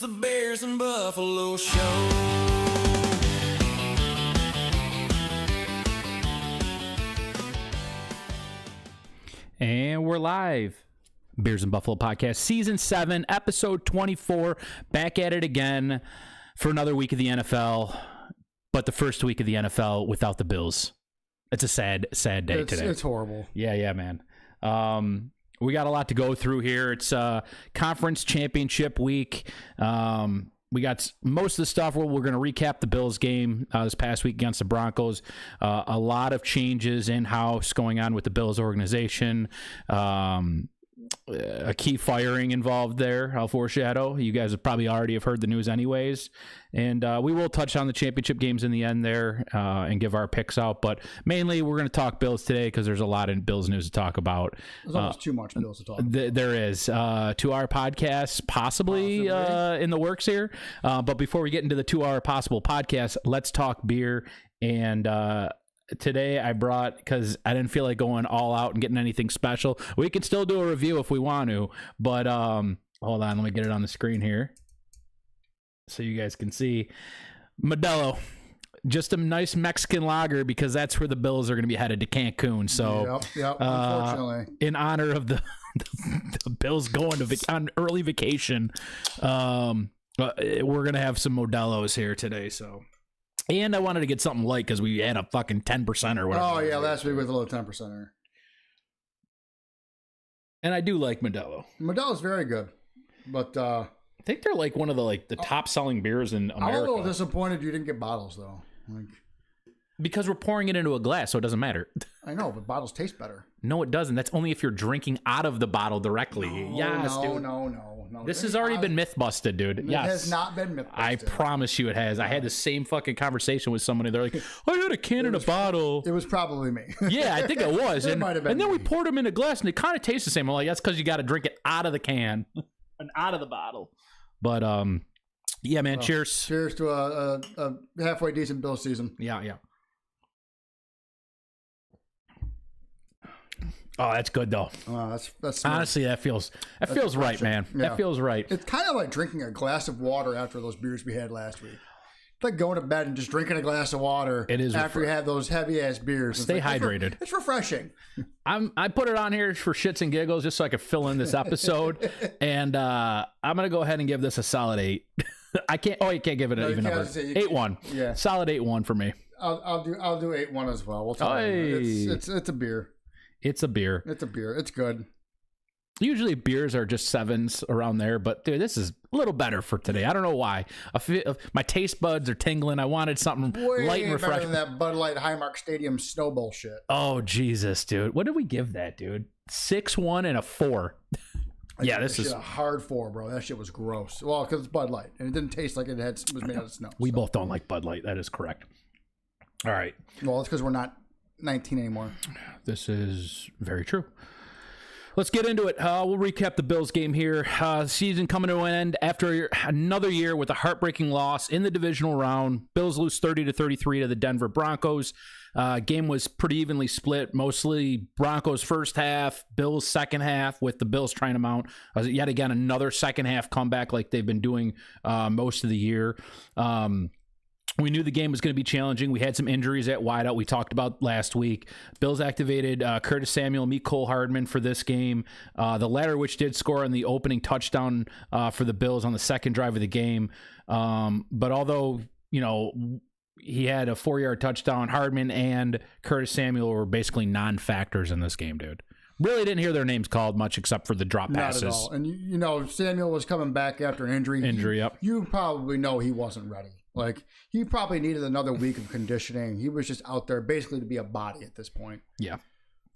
the Bears and Buffalo Show. And we're live. Bears and Buffalo Podcast, Season 7, Episode 24. Back at it again for another week of the NFL, but the first week of the NFL without the Bills. It's a sad day today. It's horrible. Yeah, man. We got a lot to go through here. It's conference championship week. We got most of the stuff where we're going to recap the Bills game this past week against the Broncos. A lot of changes in-house going on with the Bills organization. A key firing involved there, I'll foreshadow. You guys have probably already have heard the news anyways. And we will touch on the championship games in the end there and give our picks out. But mainly we're going to talk Bills today because there's a lot of Bills news to talk about. There's almost too much Bills to talk about. There is. 2-hour podcast possibly in the works here. But before we get into the 2-hour possible podcast, let's talk beer. And today I brought, because I didn't feel like going all out and getting anything special. We can still do a review if we want to, but hold on, let me get it on the screen here so you guys can see. Modelo, just a nice Mexican lager, because that's where the Bills are going to be headed, to Cancun. So yep, unfortunately, in honor of the Bills going to on early vacation, we're going to have some Modelos here today. So. And I wanted to get something light because we had a fucking 10% or whatever. Oh, yeah, last week was a little 10%er. And I do like Modelo. Modelo's very good. But I think they're like one of the top selling beers in America. I'm a little disappointed you didn't get bottles, though. Because we're pouring it into a glass, so it doesn't matter. I know, but bottles taste better. No, it doesn't. That's only if you're drinking out of the bottle directly. No. This has already been myth busted, dude. It yes. has not been myth busted. I promise you it has. I had the same fucking conversation with somebody. They're like, I had a can in a bottle. It was probably me. Yeah, I think it was. It might have been and then me. we poured them in a glass, and it kind of tastes the same. I'm like, that's because you got to drink it out of the can and out of the bottle. But, yeah, man, cheers. Cheers to a halfway decent Bill season. Yeah. Oh, that's good though. That's smart. Honestly, that feels right, man. Yeah. That feels right. It's kind of like drinking a glass of water after those beers we had last week. It's like going to bed and just drinking a glass of water. It is after you have those heavy ass beers. Stay hydrated. It's refreshing. I put it on here for shits and giggles just so I could fill in this episode, and I'm gonna go ahead and give this a solid 8. I can't. Oh, you can't give it an even number. 8-1. Yeah, solid 8-1 for me. I'll do 8-1 as well. We'll talk. It's a beer. It's a beer. It's a beer. It's good. Usually beers are just 7s around there, but dude, this is a little better for today. I don't know why. My taste buds are tingling. I wanted something light and refreshing. Better than that Bud Light Highmark Stadium snow bullshit. Oh Jesus, dude! What did we give that, dude? 6-1 and a 4. Yeah, this is a hard 4, bro. That shit was gross. Well, because it's Bud Light and it didn't taste like was made out of snow. We both don't like Bud Light. That is correct. All right. Well, it's because we're not 19 anymore. This is very true. Let's get into it. We'll recap the Bills game here. Season coming to an end after another year with a heartbreaking loss in the divisional round. Bills lose 30-33 to the Denver Broncos. Game was pretty evenly split, mostly Broncos first half, Bills second half, with the Bills trying to mount yet again another second half comeback like they've been doing most of the year. We knew the game was going to be challenging. We had some injuries at wideout we talked about last week. Bills activated Curtis Samuel and Mecole Hardman for this game. The latter which did score on the opening touchdown for the Bills on the second drive of the game. But although, he had a 4-yard touchdown, Hardman and Curtis Samuel were basically non-factors in this game, dude. Really didn't hear their names called much except for the drop passes. Not at all. And, Samuel was coming back after an injury. Yep. You probably know he wasn't ready. Like, he probably needed another week of conditioning. He was just out there basically to be a body at this point. Yeah.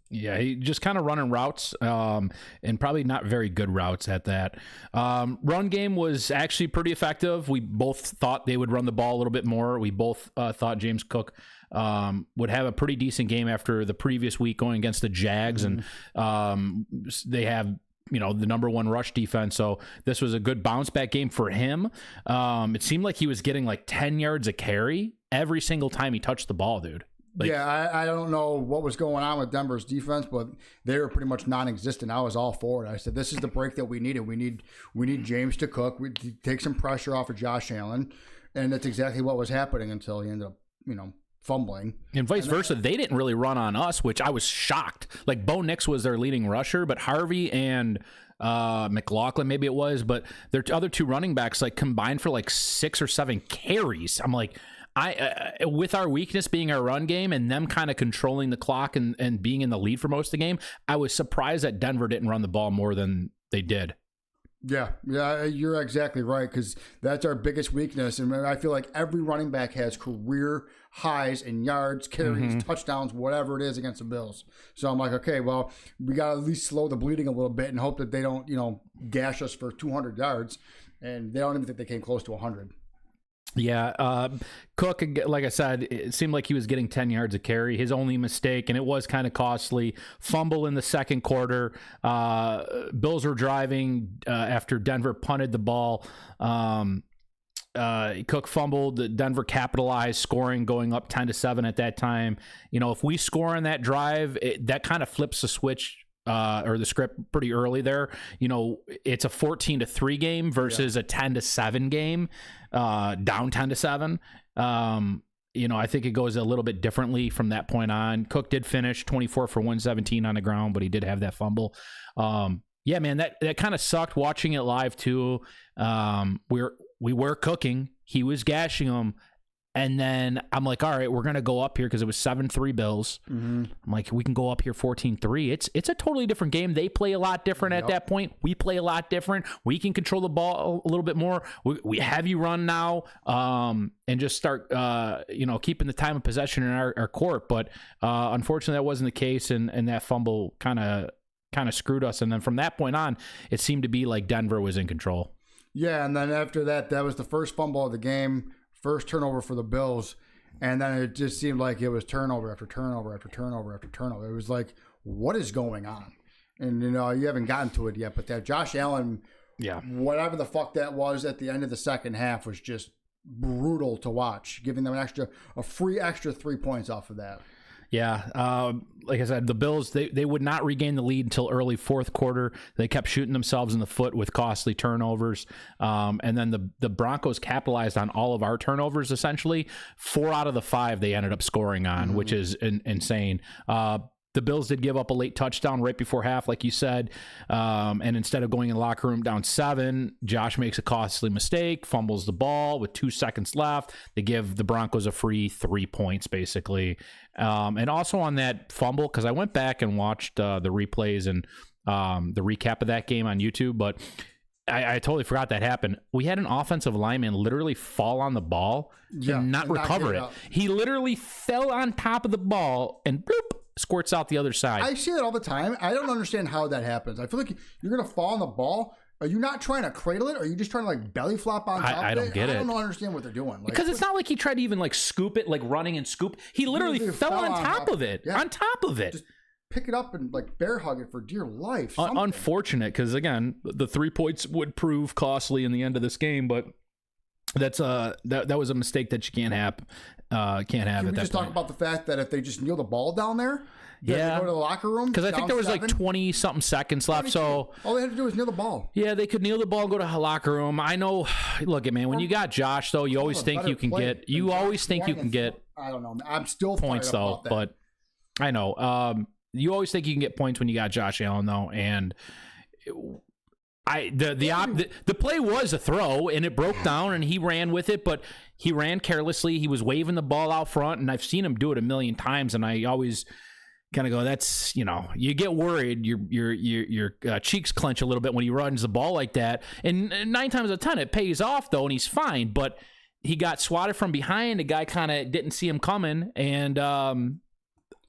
Yeah, he just kind of running routes and probably not very good routes at that. Run game was actually pretty effective. We both thought they would run the ball a little bit more. We both thought James Cook would have a pretty decent game after the previous week going against the Jags. And they have the number one rush defense. So this was a good bounce back game for him. It seemed like he was getting like 10 yards a carry every single time he touched the ball, dude. Like, yeah, I don't know what was going on with Denver's defense, but they were pretty much non-existent. I was all for it. I said, this is the break that we needed. We need James to cook. We take some pressure off of Josh Allen, and that's exactly what was happening until he ended up, fumbling. And vice versa, they didn't really run on us, which I was shocked. Like, Bo Nix was their leading rusher, but Harvey and McLaughlin, maybe it was, but their other two running backs like combined for like 6 or 7 carries. I'm like, with our weakness being our run game and them kind of controlling the clock and being in the lead for most of the game, I was surprised that Denver didn't run the ball more than they did. Yeah, you're exactly right, because that's our biggest weakness. And I feel like every running back has career highs in yards, carries, touchdowns, whatever it is against the Bills. So I'm like, okay, well, we got to at least slow the bleeding a little bit and hope that they don't, gash us for 200 yards. And they don't even think they came close to 100. Yeah, Cook, like I said, it seemed like he was getting 10 yards a carry. His only mistake, and it was kind of costly, fumble in the second quarter. Bills were driving after Denver punted the ball. Cook fumbled. Denver capitalized, scoring, going up 10-7 at that time. If we score on that drive, that kind of flips the switch. Or the script pretty early there. It's a 14-3 game versus a 10-7 game, down 10-7. I think it goes a little bit differently from that point on. Cook did finish 24 for 117 on the ground, but he did have that fumble. Yeah, man, that kind of sucked watching it live too. We were cooking. He was gashing him. And then I'm like, all right, we're going to go up here because it was 7-3 Bills. I'm like, we can go up here 14-3. It's a totally different game. They play a lot different at that point. We play a lot different. We can control the ball a little bit more. We have you run now and just start, keeping the time of possession in our court. But unfortunately, that wasn't the case. And that fumble kind of screwed us. And then from that point on, it seemed to be like Denver was in control. Yeah, and then after that was the first fumble of the game. First turnover for the Bills, and then it just seemed like it was turnover after turnover after turnover after turnover. It was like, what is going on? And, you haven't gotten to it yet, but that Josh Allen, whatever the fuck that was at the end of the second half was just brutal to watch, giving them a free extra 3 points off of that. Yeah, like I said, the Bills, they would not regain the lead until early fourth quarter. They kept shooting themselves in the foot with costly turnovers. And then the Broncos capitalized on all of our turnovers, essentially. 4 out of the 5 they ended up scoring on, which is insane. The Bills did give up a late touchdown right before half, like you said. And instead of going in the locker room down 7, Josh makes a costly mistake, fumbles the ball with 2 seconds left. They give the Broncos a free 3 points, basically. And also on that fumble, because I went back and watched the replays and the recap of that game on YouTube, but I totally forgot that happened. We had an offensive lineman literally fall on the ball and not recover it. He literally fell on top of the ball and bloop, squirts out the other side. I see that all the time. I don't understand how that happens. I feel like you're going to fall on the ball. Are you not trying to cradle it? Or are you just trying to belly flop on top of it? I don't get it. I don't understand what they're doing. Because it's not like he tried to even scoop it, running and scoop. He literally fell on top of it. Yeah. On top of it. Just pick it up and bear hug it for dear life. Unfortunate, because again, the 3 points would prove costly in the end of this game, but that's that was a mistake that you can't have. Can we just talk about the fact that if they just kneel the ball down there, they go to the locker room? Because I think there was 20-something seconds left. So all they had to do was kneel the ball. Yeah, they could kneel the ball, go to the locker room. I know. Look, man, when you got Josh, though, you always think you can get. You always think you can get. I don't know. I'm still points though, but I know. You always think you can get points when you got Josh Allen, though, and the play was a throw, and it broke down, and he ran with it, but he ran carelessly. He was waving the ball out front, and I've seen him do it a million times, and I always kind of go, that's, you get worried. Your cheeks clench a little bit when he runs the ball like that, and 9 times out of 10 it pays off though, and he's fine. But he got swatted from behind. The guy kind of didn't see him coming, and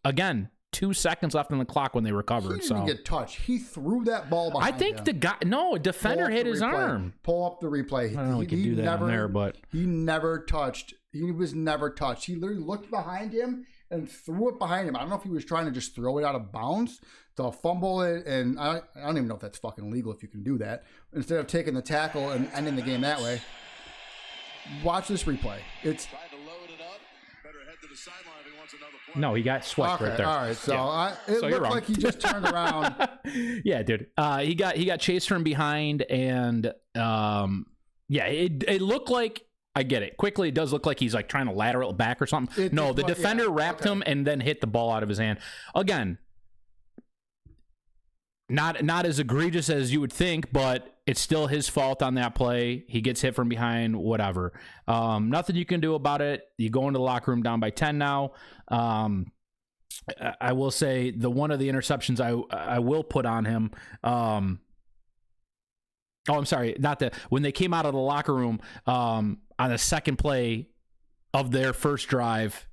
again, 2 seconds left on the clock when they recovered. He didn't get touched. He threw that ball behind I think him. a defender hit his arm. Pull up the replay. I don't know if we can do that on there, but he never touched. He was never touched. He literally looked behind him and threw it behind him. I don't know if he was trying to just throw it out of bounds to fumble it, and I don't even know if that's fucking legal if you can do that. Instead of taking the tackle and ending the game that way. Watch this replay. It's. Tried to load it up. Better head to the sideline if he wants No, he got swept right there. All right, so it So you're looked wrong. like he just turned around. Yeah, dude. He got chased from behind, and it looked like, I get it. Quickly, it does look like he's like trying to lateral it back or something. No, the defender wrapped him and then hit the ball out of his hand. Again, not as egregious as you would think, but it's still his fault on that play. He gets hit from behind, whatever. Nothing you can do about it. You go into the locker room down by 10 now. I will say one of the interceptions I will put on him. I'm sorry, when they came out of the locker room on the second play of their first drive,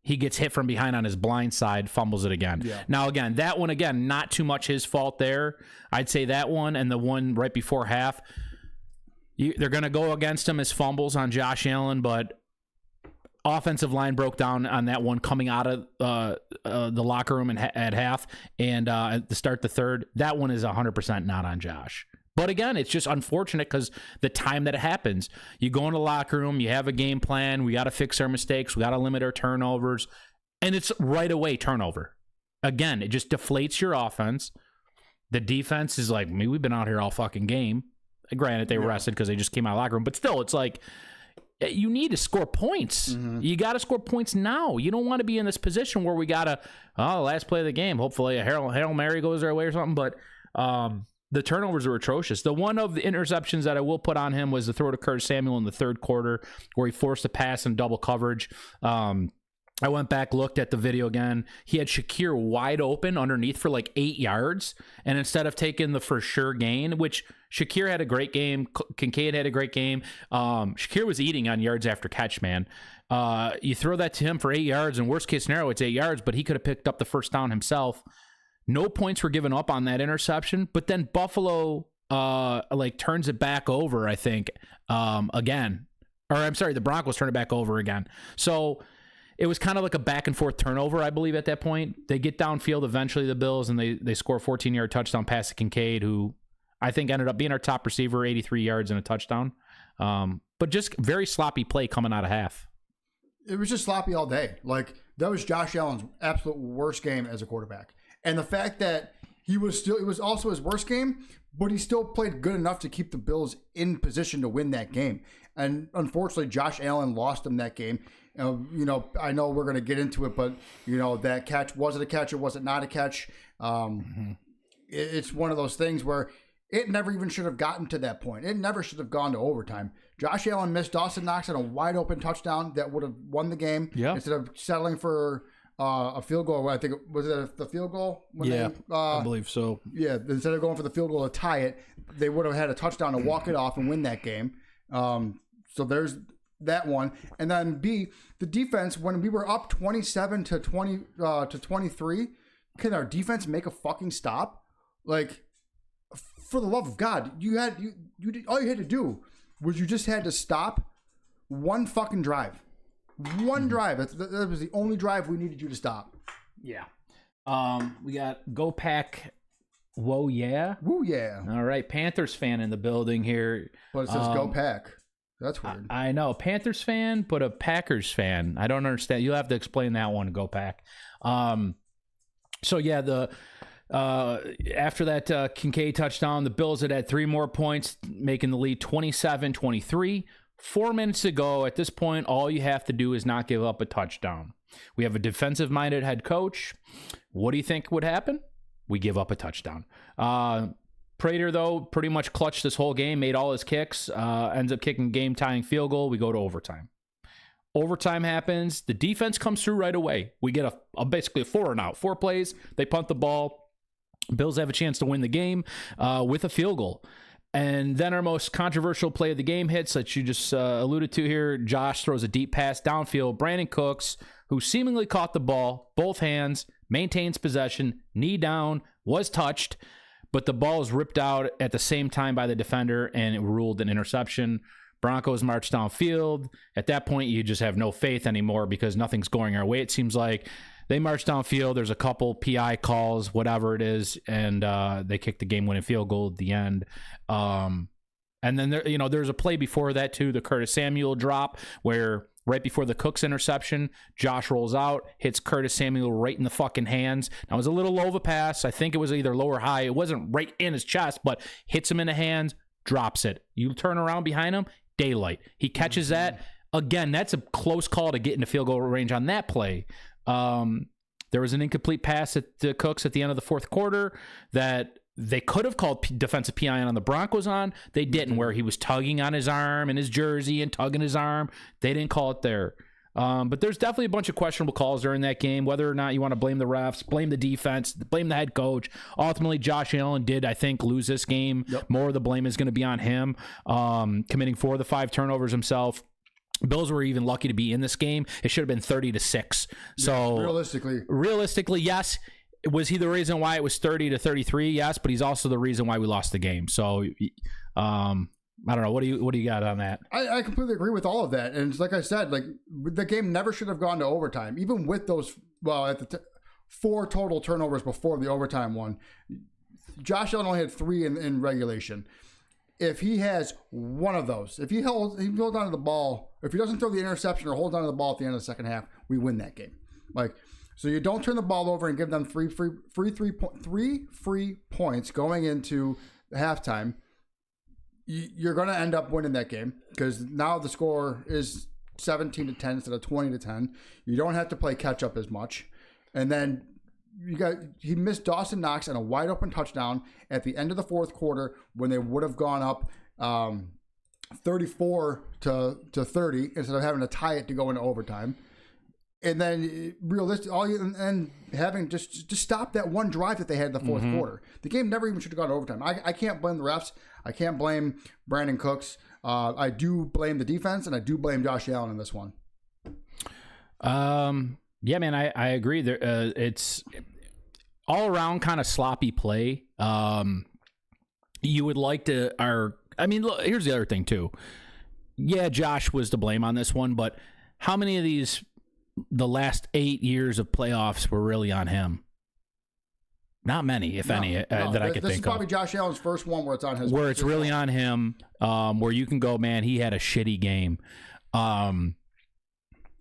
he gets hit from behind on his blind side, fumbles it again. Yeah. Now, again, that one, not too much his fault there. I'd say that one and the one right before half, they're going to go against him as fumbles on Josh Allen, but offensive line broke down on that one coming out of the locker room at half and to start the third. That one is 100% not on Josh. But again, it's just unfortunate because the time that it happens, you go in the locker room, you have a game plan, we got to fix our mistakes, we got to limit our turnovers, and it's right away turnover. Again, it just deflates your offense. The defense is like, we've been out here all fucking game. Granted, they were rested because they just came out of the locker room, but still, it's like, you need to score points. Mm-hmm. You got to score points now. You don't want to be in this position where we got to, last play of the game, hopefully a Hail Mary goes their way or something, but the turnovers were atrocious. The one of the interceptions that I will put on him was the throw to Curtis Samuel in the third quarter where he forced a pass in double coverage. I went back, looked at the video again. He had Shakir wide open underneath for like 8 yards. And instead of taking the for sure gain, which Shakir had a great game, Kincaid had a great game. Shakir was eating on yards after catch, man. You throw that to him for 8 yards, and worst case scenario, it's 8 yards, but he could have picked up the first down himself. No points were given up on that interception, but then Buffalo turns it back over, I think, again. Or I'm sorry, the Broncos turn it back over again. So it was kind of like a back and forth turnover, I believe, at that point. They get downfield eventually, the Bills, and they score a 14-yard touchdown pass to Kincaid, who I think ended up being our top receiver, 83 yards and a touchdown. But just very sloppy play coming out of half. It was just sloppy all day. Like, that was Josh Allen's absolute worst game as a quarterback. And the fact that it was also his worst game, but he still played good enough to keep the Bills in position to win that game. And unfortunately, Josh Allen lost them that game. I know we're going to get into it, but, that catch, was it a catch or was it not a catch? It's one of those things where it never even should have gotten to that point. It never should have gone to overtime. Josh Allen missed Dawson Knox on a wide open touchdown that would have won the game instead of settling for a field goal. I think was it the field goal? I believe so. Yeah, instead of going for the field goal to tie it, they would have had a touchdown to walk it off and win that game. So there's that one. And then B, the defense, when we were up 27 to 23, can our defense make a fucking stop? Like, for the love of God, you did, all you had to do was you just had to stop one fucking drive. One drive. That was the only drive we needed you to stop. Yeah. We got Go Pack. Whoa, yeah. Woo, yeah. All right. Panthers fan in the building here. But it says Go Pack. That's weird. I know. Panthers fan, but a Packers fan. I don't understand. You'll have to explain that one, Go Pack. So, yeah, after that Kincaid touchdown, the Bills had 3 more points, making the lead 27-23. 4 minutes to go. At this point, all you have to do is not give up a touchdown. We have a defensive-minded head coach. What do you think would happen? We give up a touchdown. Prater, though, pretty much clutched this whole game, made all his kicks, ends up kicking game-tying field goal. We go to overtime. Overtime happens. The defense comes through right away. We get basically a 4-and-out. 4 plays. They punt the ball. Bills have a chance to win the game with a field goal. And then our most controversial play of the game hits that you just alluded to here. Josh throws a deep pass downfield. Brandon Cooks, who seemingly caught the ball, both hands, maintains possession, knee down, was touched, but the ball is ripped out at the same time by the defender, and it ruled an interception. Broncos march downfield. At that point, you just have no faith anymore because nothing's going our way, it seems like. They march downfield. There's a couple PI calls, whatever it is, and they kick the game-winning field goal at the end. And then there's a play before that too, the Curtis Samuel drop, where right before the Cooks interception. Josh rolls out, hits Curtis Samuel right in the fucking hands. Now, it was a little low of a pass. I think it was either low or high. It wasn't right in his chest, but hits him in the hands, drops it. You turn around behind him, daylight. He catches that. Again, that's a close call to get into field goal range on that play. There was an incomplete pass at the Cooks at the end of the fourth quarter that they could have called defensive PI on the Broncos on. They didn't, where he was tugging on his arm and his jersey and tugging his arm. They didn't call it there. But there's definitely a bunch of questionable calls during that game, whether or not you want to blame the refs, blame the defense, blame the head coach. Ultimately, Josh Allen did, I think, lose this game. Yep. More of the blame is going to be on him, committing 4 of the 5 turnovers himself. Bills were even lucky to be in this game. It should have been 30-6. So realistically, yes. Was he the reason why it was 30-33? Yes, but he's also the reason why we lost the game. So, I don't know. What do you got on that? I completely agree with all of that. And like I said, like the game never should have gone to overtime, even with those. Well, at the 4 total turnovers before the overtime one. Josh Allen only had 3 in regulation. If he has one of those, if he holds onto the ball, if he doesn't throw the interception or holds onto the ball at the end of the second half, we win that game. So you don't turn the ball over and give them three free points going into halftime. You're going to end up winning that game because now the score is 17-10 instead of 20-10. You don't have to play catch up as much, and then he missed Dawson Knox on a wide open touchdown at the end of the fourth quarter when they would have gone up 34-30 instead of having to tie it to go into overtime. And then having just stop that one drive that they had in the fourth quarter. The game never even should have gone to overtime. I can't blame the refs. I can't blame Brandon Cooks. I do blame the defense, and I do blame Josh Allen in this one. Yeah, man, I agree. There, it's all around kind of sloppy play. You would like to, look, here's the other thing too. Yeah, Josh was to blame on this one, but how many of the last 8 years of playoffs were really on him? Not many, if any, that I could think of. This is probably Josh Allen's first one where it's on his. Where it's really on him, where you can go, man, he had a shitty game.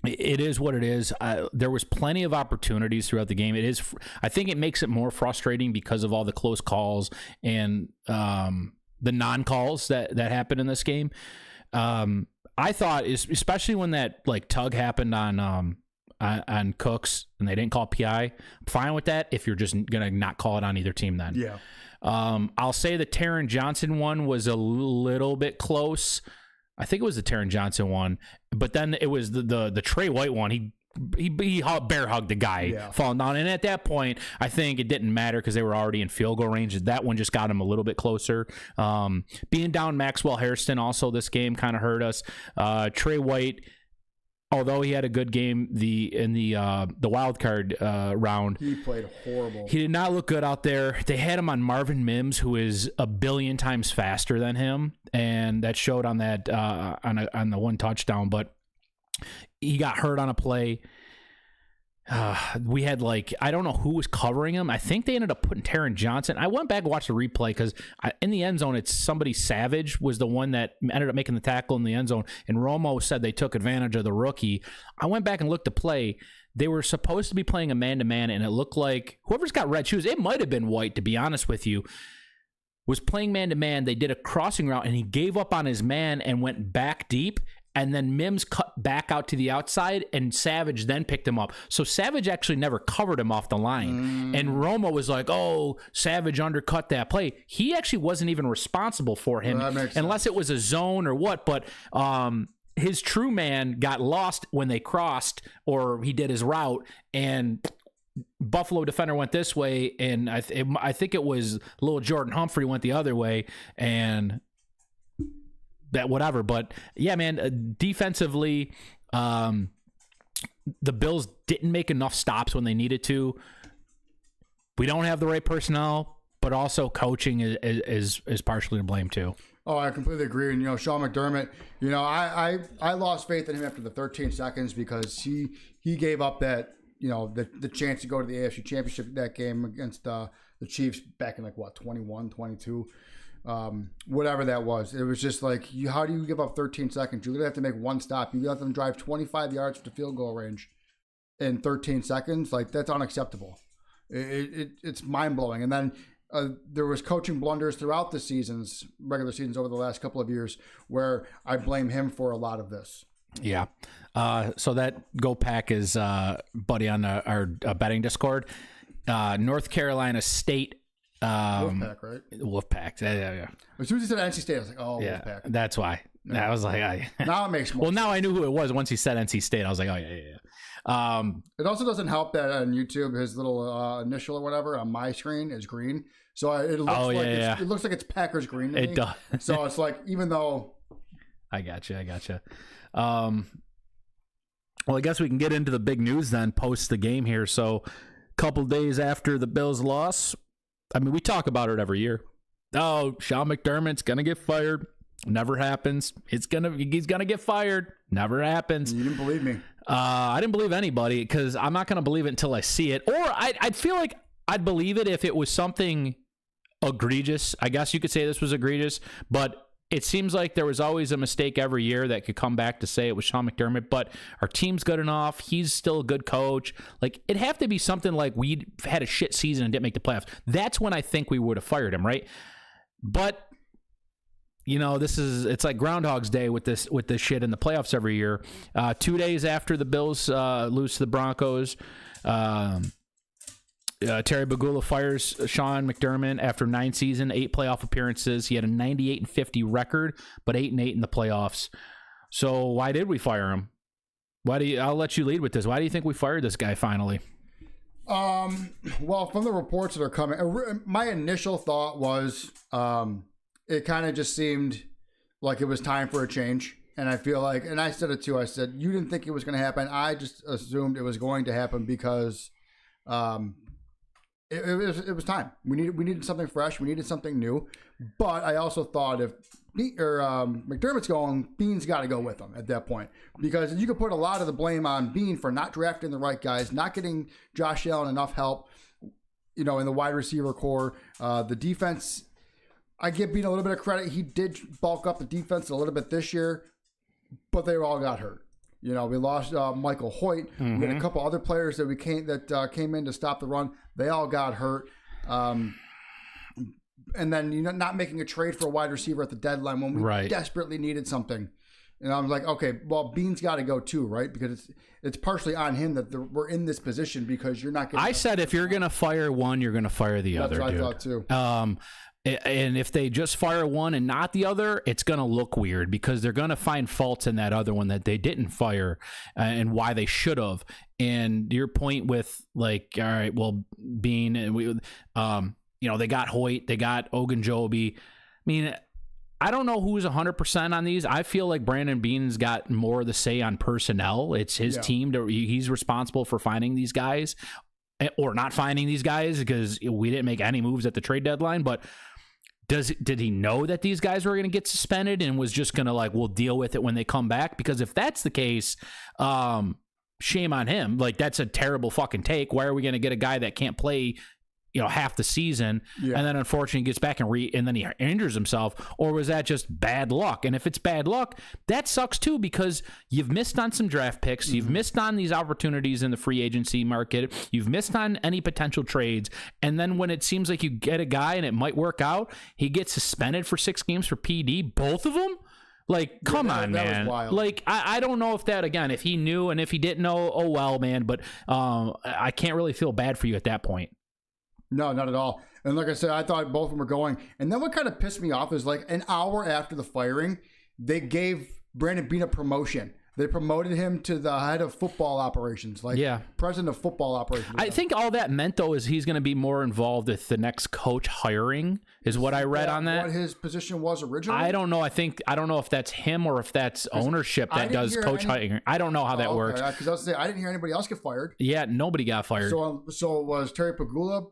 It is what it is. There was plenty of opportunities throughout the game. I think it makes it more frustrating because of all the close calls and the non-calls that happened in this game. I thought, especially when that tug happened on Cooks and they didn't call PI, I'm fine with that if you're just gonna not call it on either team then. Yeah. I'll say the Taron Johnson one was a little bit close. I think it was the Taron Johnson one, but then it was the Trey White one. He bear hugged the guy falling down, and at that point, I think it didn't matter because they were already in field goal range. That one just got him a little bit closer. Being down Maxwell Hairston also this game kind of hurt us. Trey White, although he had a good game in the wild card round, he played horrible. He did not look good out there. They had him on Marvin Mims, who is a billion times faster than him, and that showed on that on the one touchdown. But he got hurt on a play. We had I don't know who was covering him. I think they ended up putting Taron Johnson. I went back and watched the replay because in the end zone, it's somebody Savage was the one that ended up making the tackle in the end zone. And Romo said they took advantage of the rookie. I went back and looked at the play. They were supposed to be playing a man-to-man, and it looked like whoever's got red shoes, it might have been White, to be honest with you, was playing man-to-man. They did a crossing route, and he gave up on his man and went back deep. And then Mims cut back out to the outside, and Savage then picked him up. So Savage actually never covered him off the line. And Romo was like, oh, Savage undercut that play. He actually wasn't even responsible for him, unless it was a zone or what. But his true man got lost when they crossed, or he did his route, and Buffalo defender went this way, and I think it was little Jordan Humphrey went the other way, and that whatever. But yeah, man, defensively, the Bills didn't make enough stops when they needed to. We don't have the right personnel, but also coaching is partially to blame too. Oh, I completely agree. And Sean McDermott, I lost faith in him after the 13 seconds because he gave up that the chance to go to the AFC Championship that game against the Chiefs back in 21, 22. whatever that was. It was just like, how do you give up 13 seconds? You're going to have to make one stop. You let them drive 25 yards to field goal range in 13 seconds. Like, that's unacceptable. It's mind-blowing. And then there was coaching blunders throughout the regular seasons over the last couple of years, where I blame him for a lot of this. Yeah. So that Go Pack is buddy on our betting Discord. North Carolina State. Wolfpack, right? Wolfpack. Yeah. As soon as he said NC State, I was like, oh, Yeah, Wolfpack. that's why. Yeah. I was like, now it makes more well, sense. now I knew who it was. Once he said NC State, I was like, oh, yeah. It also doesn't help that on YouTube, his little initial or whatever on my screen is green. So it looks it looks like it's Packers green to me. It does. So it's like, even though... I gotcha. Well, I guess we can get into the big news then post the game here. So a couple days after the Bills loss, I mean, we talk about it every year. Oh, Sean McDermott's going to get fired. Never happens. He's gonna get fired. Never happens. You didn't believe me. I didn't believe anybody, because I'm not going to believe it until I see it. Or I'd feel like I'd believe it if it was something egregious. I guess you could say this was egregious, but it seems like there was always a mistake every year that could come back to say it was Sean McDermott. But our team's good enough. He's still a good coach. Like, it'd have to be something like we had a shit season and didn't make the playoffs. That's when I think we would have fired him, right? But it's like Groundhog's Day with this shit in the playoffs every year. 2 days after the Bills lose to the Broncos, Terry Bagula fires Sean McDermott after 9 seasons, 8 playoff appearances. He had a 98-50 record, but 8-8 in the playoffs. So why did we fire him? I'll let you lead with this. Why do you think we fired this guy finally? Well, from the reports that are coming, my initial thought was it kind of just seemed like it was time for a change. And I feel like, and I said it too, I said, you didn't think it was going to happen. I just assumed it was going to happen because it was time. We needed something fresh. We needed something new. But I also thought if McDermott's going, Bean's got to go with him at that point, because you could put a lot of the blame on Bean for not drafting the right guys, not getting Josh Allen enough help, in the wide receiver core. The defense, I give Bean a little bit of credit. He did bulk up the defense a little bit this year, but they all got hurt. We lost Michael Hoyt. Mm-hmm. We had a couple other players that came in to stop the run. They all got hurt. And then not making a trade for a wide receiver at the deadline when we desperately needed something. And I was like, okay, well, Bean's got to go too, right? Because it's partially on him that we're in this position, because you're not getting... I said if you're going to fire one, you're going to fire the other, dude. That's what I thought too. And if they just fire one and not the other, it's going to look weird, because they're going to find faults in that other one that they didn't fire and why they should have. And your point with, like, all right, well, Bean and we, they got Hoyt, they got Ogunjobi. I mean, I don't know who's 100% on these. I feel like Brandon Bean's got more of the say on personnel. It's his team. He's responsible for finding these guys or not finding these guys, because we didn't make any moves at the trade deadline. But did he know that these guys were going to get suspended and was just going to we'll deal with it when they come back? Because if that's the case, shame on him. Like, that's a terrible fucking take. Why are we going to get a guy that can't play half the season, and then unfortunately gets back and then he injures himself? Or was that just bad luck? And if it's bad luck, that sucks too, because you've missed on some draft picks, you've missed on these opportunities in the free agency market, you've missed on any potential trades, and then when it seems like you get a guy and it might work out, he gets suspended for 6 games for PD, both of them. Like, come on, man. Like, I don't know if that, again, if he knew, and if he didn't know, oh well, man, but I can't really feel bad for you at that point. No, not at all. And like I said, I thought both of them were going. And then what kind of pissed me off is, like, an hour after the firing, they gave Brandon Bean a promotion. They promoted him to the head of football operations, president of football operations. I think all that meant, though, is he's going to be more involved with the next coach hiring, is what I read on that. What his position was originally? I don't know. I don't know if that's him or if that's ownership that does coach hiring. I don't know how that works. Because I was saying, I didn't hear anybody else get fired. Yeah, nobody got fired. So was Terry Pagula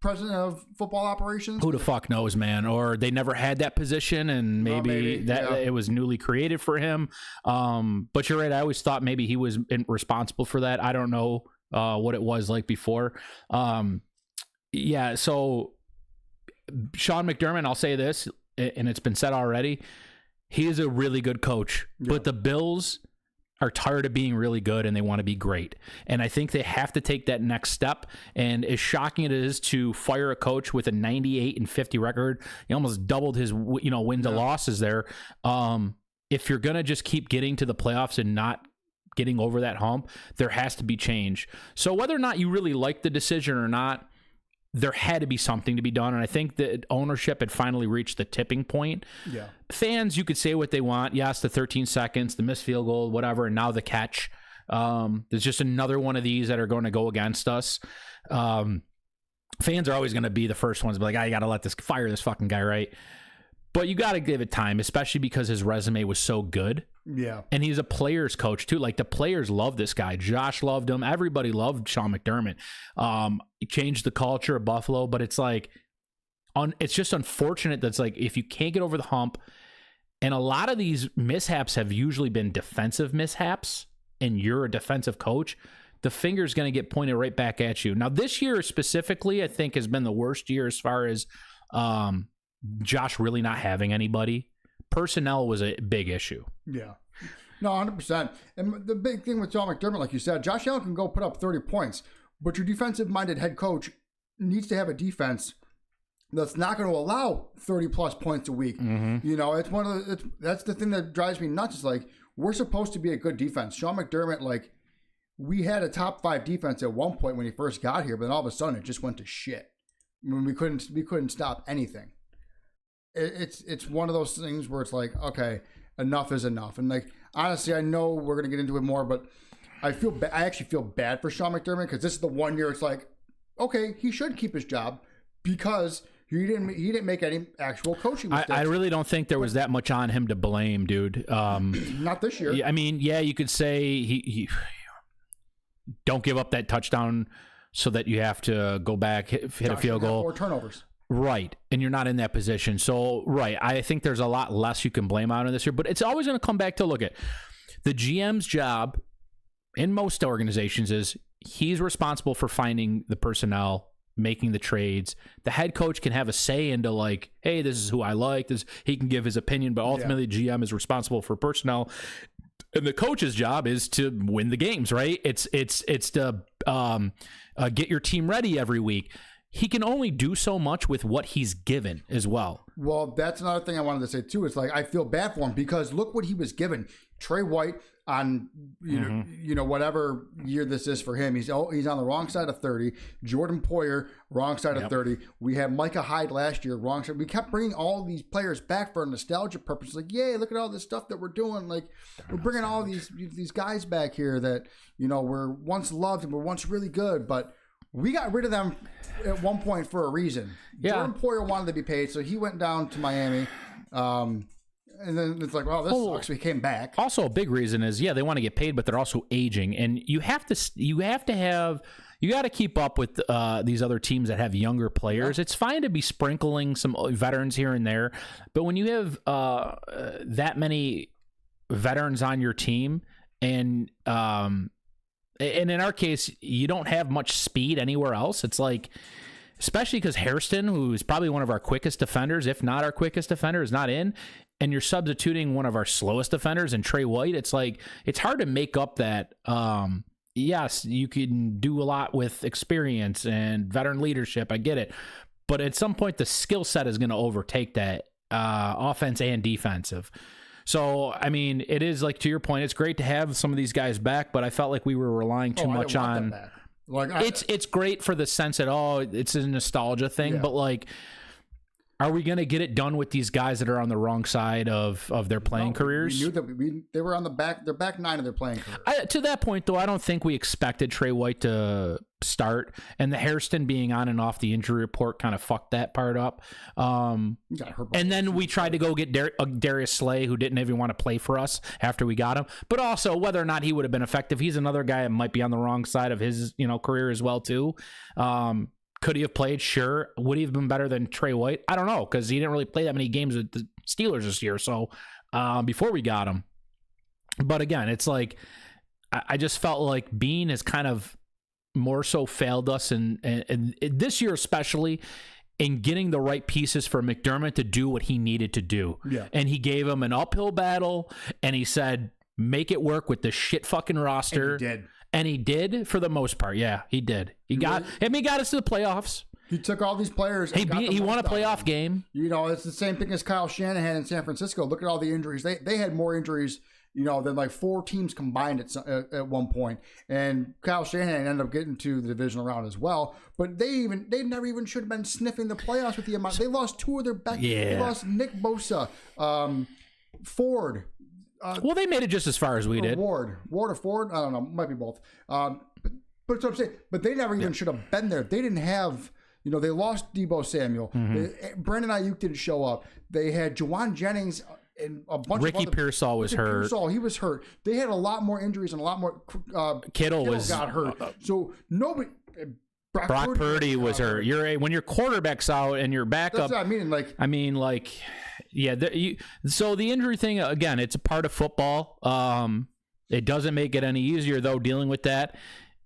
president of football operations? Who the fuck knows, man? Or they never had that position, and maybe it was newly created for him. But you're right. I always thought maybe he was responsible for that. I don't know what it was like before. So Sean McDermott, I'll say this: and it's been said already, he is a really good coach, but the Bills are tired of being really good and they want to be great. And I think they have to take that next step. And as shocking it is to fire a coach with a 98-50 record, he almost doubled his wins and losses there. If you're going to just keep getting to the playoffs and not getting over that hump, there has to be change. So whether or not you really like the decision or not, there had to be something to be done, and I think that ownership had finally reached the tipping point. Yeah. Fans, you could say what they want. Yes, the 13 seconds, the missed field goal, whatever, and now the catch. There's just another one of these that are going to go against us. Fans are always going to be the first ones to be like, I got to fire this fucking guy, right? But you got to give it time, especially because his resume was so good. Yeah. And he's a player's coach, too. Like, the players love this guy. Josh loved him. Everybody loved Sean McDermott. He changed the culture of Buffalo, but it's like, it's just unfortunate that's like, if you can't get over the hump, and a lot of these mishaps have usually been defensive mishaps, and you're a defensive coach, the finger's going to get pointed right back at you. Now, this year specifically, I think, has been the worst year as far as Josh really not having anybody. Personnel was a big issue. Yeah. No, 100%. And the big thing with John McDermott, like you said, Josh Allen can go put up 30 points, but your defensive-minded head coach needs to have a defense that's not going to allow 30-plus points a week. Mm-hmm. You know, that's the thing that drives me nuts. Is like, we're supposed to be a good defense. Sean McDermott, like, we had a top 5 defense at one point when he first got here, but then all of a sudden it just went to shit. I mean, we couldn't stop anything. It's one of those things where it's like, okay, enough is enough. And like, honestly, I know we're going to get into it more, but I actually feel bad for Sean McDermott, because this is the one year it's like, okay, he should keep his job because he didn't make any actual coaching mistakes. I really don't think there was that much on him to blame, dude. Not this year. I mean, yeah, you could say he don't give up that touchdown so that you have to go back, hit a field goal. 4 turnovers. Right, and you're not in that position. So, right, I think there's a lot less you can blame out on this year, but it's always going to come back to look at the GM's job in most organizations is he's responsible for finding the personnel, making the trades. The head coach can have a say into like, hey, this is who I like. He can give his opinion, but ultimately the GM is responsible for personnel. And the coach's job is to win the games, right? It's to get your team ready every week. He can only do so much with what he's given as well. Well, that's another thing I wanted to say too. It's like, I feel bad for him because look what he was given. Trey White on you know whatever year this is for him. He's on the wrong side of 30. Jordan Poyer, wrong side of 30. We had Micah Hyde last year, wrong side. We kept bringing all these players back for a nostalgia purpose. Like, yay, look at all this stuff that we're doing. Like, we're bringing all these guys back here that, you know, were once loved and were once really good, but we got rid of them at one point for a reason. Yeah. Jordan Poyer wanted to be paid, so he went down to Miami. And then it's like, well, this sucks. We came back. Also, a big reason is, they want to get paid, but they're also aging, and you have to keep up with these other teams that have younger players. Yeah. It's fine to be sprinkling some veterans here and there, but when you have that many veterans on your team, and in our case, you don't have much speed anywhere else. It's like, especially because Hairston, who's probably one of our quickest defenders, if not our quickest defender, is not in, and you're substituting one of our slowest defenders in Trey White. It's like, it's hard to make up that. Yes, you can do a lot with experience and veteran leadership. I get it. But at some point, the skill set is going to overtake that, offense and defensive. So, I mean, it is like, to your point, it's great to have some of these guys back, but I felt like we were relying too much on. Like, it's great for the sense that, it's a nostalgia thing, but like, are we going to get it done with these guys that are on the wrong side of their playing careers? We knew that they were on their back 9 of their playing career. To that point, though, I don't think we expected Trey White to start, and the Hairston being on and off the injury report kind of fucked that part up. And then we tried to go get Darius Slay, who didn't even want to play for us after we got him. But also, whether or not he would have been effective, he's another guy that might be on the wrong side of his career as well too. Could he have played? Sure. Would he have been better than Trey White? I don't know, because he didn't really play that many games with the Steelers this year. So before we got him. But again, it's like, I just felt like Bean has kind of more so failed us, and this year especially, in getting the right pieces for McDermott to do what he needed to do. Yeah. And he gave him an uphill battle, and he said, make it work with the shit fucking roster. And he did. And he did for the most part. Yeah, he did. He got us to the playoffs. He took all these players. He won a playoff game. You know, it's the same thing as Kyle Shanahan in San Francisco. Look at all the injuries. They had more injuries, you know, than like 4 teams combined at one point. And Kyle Shanahan ended up getting to the divisional round as well. But they never even should have been sniffing the playoffs with the amount. They lost 2 of their best. Yeah. They lost Nick Bosa, Ford. Well, they made it just as far as we did. Ward or Ford? I don't know. Might be both. But that's what I'm saying. But they never even should have been there. They didn't have. You know, they lost Deebo Samuel. Brandon Ayuk didn't show up. They had Juwan Jennings and a bunch Ricky of other... Pearsall was hurt. He was hurt. They had a lot more injuries and a lot more... Kittle got hurt. So nobody... Brock Purdy was hurt. When your quarterback's out and your backup... That's what I mean. Yeah. So the injury thing, again, it's a part of football. It doesn't make it any easier, though, dealing with that.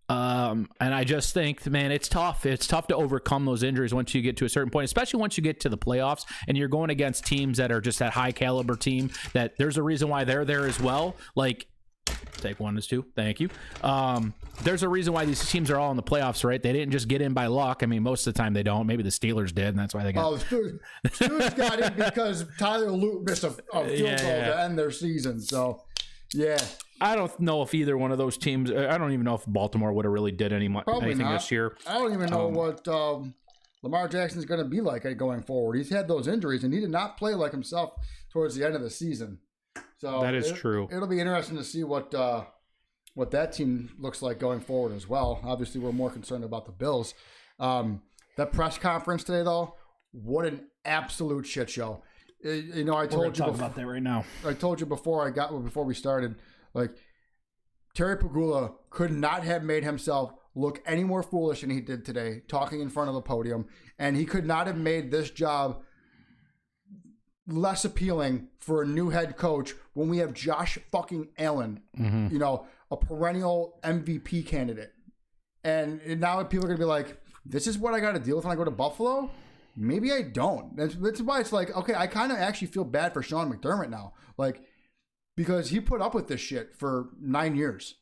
And I just think, man, it's tough. It's tough to overcome those injuries once you get to a certain point, especially once you get to the playoffs and you're going against teams that are just that high caliber team that there's a reason why they're there as well. Like, take 1 is 2. Thank you. There's a reason why these teams are all in the playoffs, right? They didn't just get in by luck. I mean, most of the time they don't. Maybe the Steelers did, and that's why they got. Steelers got in because Tyler Lute missed a field goal to end their season. So, yeah. I don't know if either one of those teams. I don't even know if Baltimore would have really did anything this year. I don't even know what Lamar Jackson's going to be like going forward. He's had those injuries, and he did not play like himself towards the end of the season. So that is true. It'll be interesting to see what that team looks like going forward as well. Obviously, we're more concerned about the Bills. That press conference today, though, what an absolute shit show. You know, I told you about that right now. I told you before we started. Like, Terry Pagula could not have made himself look any more foolish than he did today, talking in front of the podium. And he could not have made this job less appealing for a new head coach when we have Josh fucking Allen, you know, a perennial MVP candidate. And now people are going to be like, this is what I got to deal with when I go to Buffalo? Maybe I don't. That's why it's like, okay, I kind of actually feel bad for Sean McDermott now. Like, because he put up with this shit for 9 years,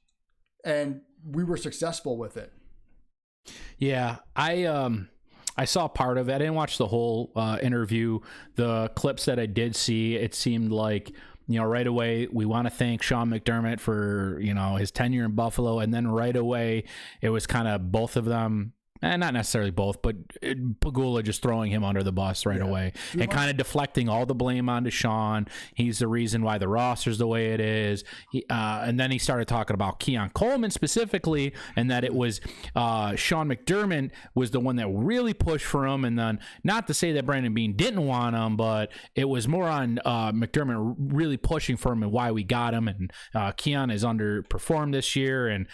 and we were successful with it. Yeah, I saw part of it. I didn't watch the whole interview. The clips that I did see, it seemed like, you know, right away, we want to thank Sean McDermott for, you know, his tenure in Buffalo. And then right away, it was kind of both of them. Not necessarily both, but Pagula just throwing him under the bus right away and kind of deflecting all the blame onto Sean. He's the reason why the roster's the way it is. And then he started talking about Keon Coleman specifically, and that it was Sean McDermott was the one that really pushed for him. And then, not to say that Brandon Beane didn't want him, but it was more on McDermott really pushing for him and why we got him. And Keon has underperformed this year, and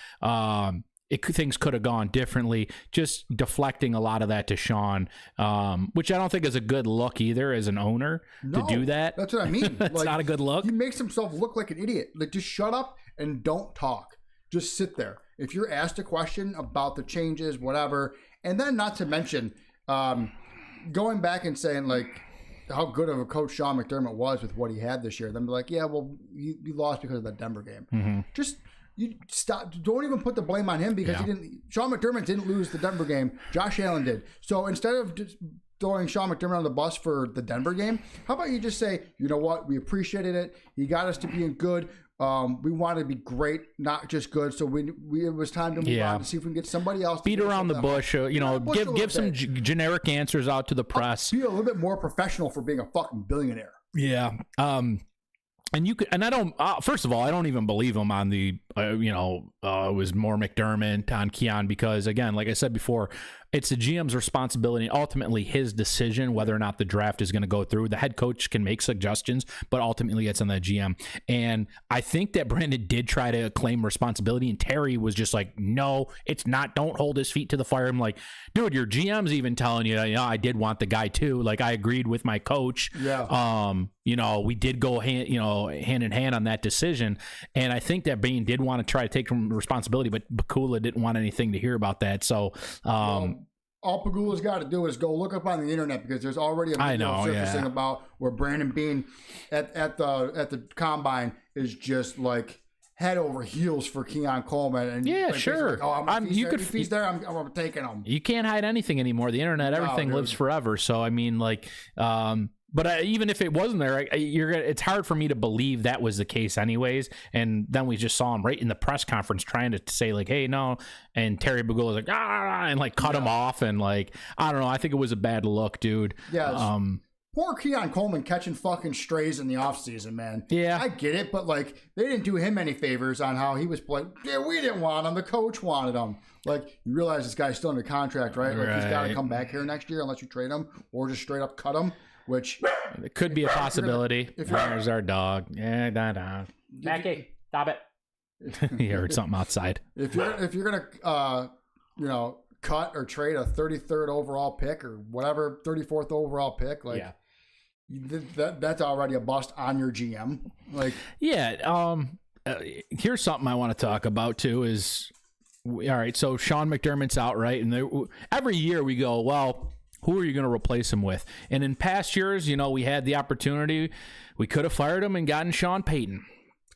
things could have gone differently, just deflecting a lot of that to Sean, which I don't think is a good look either as an owner to do that. That's what I mean. It's not a good look. He makes himself look like an idiot. Like, just shut up and don't talk. Just sit there. If you're asked a question about the changes, whatever, and then not to mention going back and saying, like, how good of a coach Sean McDermott was with what he had this year, then be like, yeah, well, he lost because of that Denver game. Just... You stop. Don't even put the blame on him because he didn't. Sean McDermott didn't lose the Denver game. Josh Allen did. So instead of just throwing Sean McDermott on the bus for the Denver game, how about you just say, you know what? We appreciated it. He got us to being good. We wanted to be great, not just good. So it was time to move on to see if we can get somebody else. Beat around the bush. You know, give some generic answers out to the press. Be a little bit more professional for being a fucking billionaire. Yeah. And you could, and I don't. First of all, I don't even believe him on the. It was more McDermott on Keon because, again, like I said before, it's the GM's responsibility, ultimately his decision whether or not the draft is going to go through. The head coach can make suggestions, but ultimately it's on the GM. And I think that Brandon did try to claim responsibility, and Terry was just like, "No, it's not. Don't hold his feet to the fire." I'm like, dude, your GM's even telling you, I did want the guy too. Like, I agreed with my coach. Yeah. We did go hand in hand on that decision, and I think that Beane did want to try to take responsibility, but Pagula didn't want anything to hear about that. So, all Pagula's got to do is go look up on the internet because there's already a video surfacing about where Brandon Beane at the combine is just like head over heels for Keon Coleman. And yeah, like, sure. Like, if he's there, I'm taking him. You can't hide anything anymore. The internet, everything lives forever. So I mean, like, but even if it wasn't there, it's hard for me to believe that was the case anyways. And then we just saw him right in the press conference trying to say like, hey, no. And Terry Pagula was like, and like cut him off. And like, I don't know. I think it was a bad look, dude. Yeah. Poor Keon Coleman catching fucking strays in the offseason, man. Yeah. I get it, but like they didn't do him any favors on how he was playing. Yeah, we didn't want him. The coach wanted him. Like, you realize this guy's still under contract, right? Like he's got to come back here next year unless you trade him or just straight up cut him. Which it could be a possibility. There's our dog. Yeah, Mackie, stop it. He heard something outside. If you're gonna cut or trade a 33rd overall pick or whatever 34th overall pick, like that's already a bust on your GM. Like here's something I want to talk about too. Is all right. So Sean McDermott's out, right? And every year we go, well, who are you going to replace him with? And in past years, we had the opportunity. We could have fired him and gotten Sean Payton.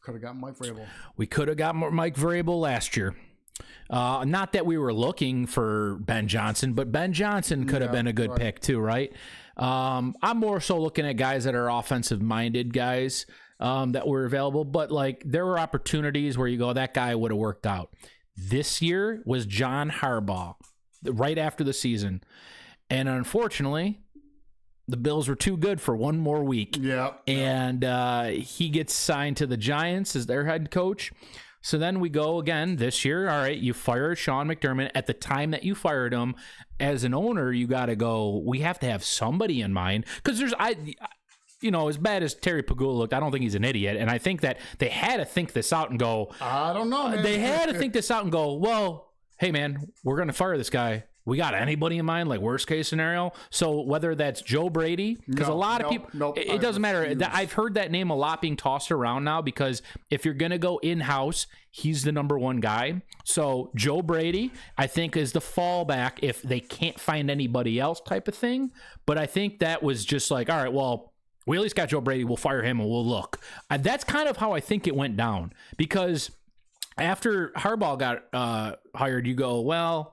Could have got Mike Vrabel. We could have got Mike Vrabel last year. Not that we were looking for Ben Johnson, but Ben Johnson could have been a good pick too, right? I'm more so looking at guys that are offensive-minded guys that were available. But, like, there were opportunities where you go, that guy would have worked out. This year was John Harbaugh right after the season. And unfortunately, the Bills were too good for one more week. Yeah. And he gets signed to the Giants as their head coach. So then we go again this year. All right, you fire Sean McDermott. At the time that you fired him, as an owner, you got to go, we have to have somebody in mind. Because as bad as Terry Pagula looked, I don't think he's an idiot. And I think that they had to think this out and go, I don't know, man. They had to think this out and go, well, hey, man, we're going to fire this guy. We got anybody in mind, like worst case scenario? So whether that's Joe Brady, because a lot of people, it doesn't matter. I've heard that name a lot being tossed around now because if you're going to go in-house, he's the number one guy. So Joe Brady, I think, is the fallback if they can't find anybody else type of thing. But I think that was just like, all right, well, we at least got Joe Brady. We'll fire him and we'll look. That's kind of how I think it went down because after Harbaugh got hired, you go, well,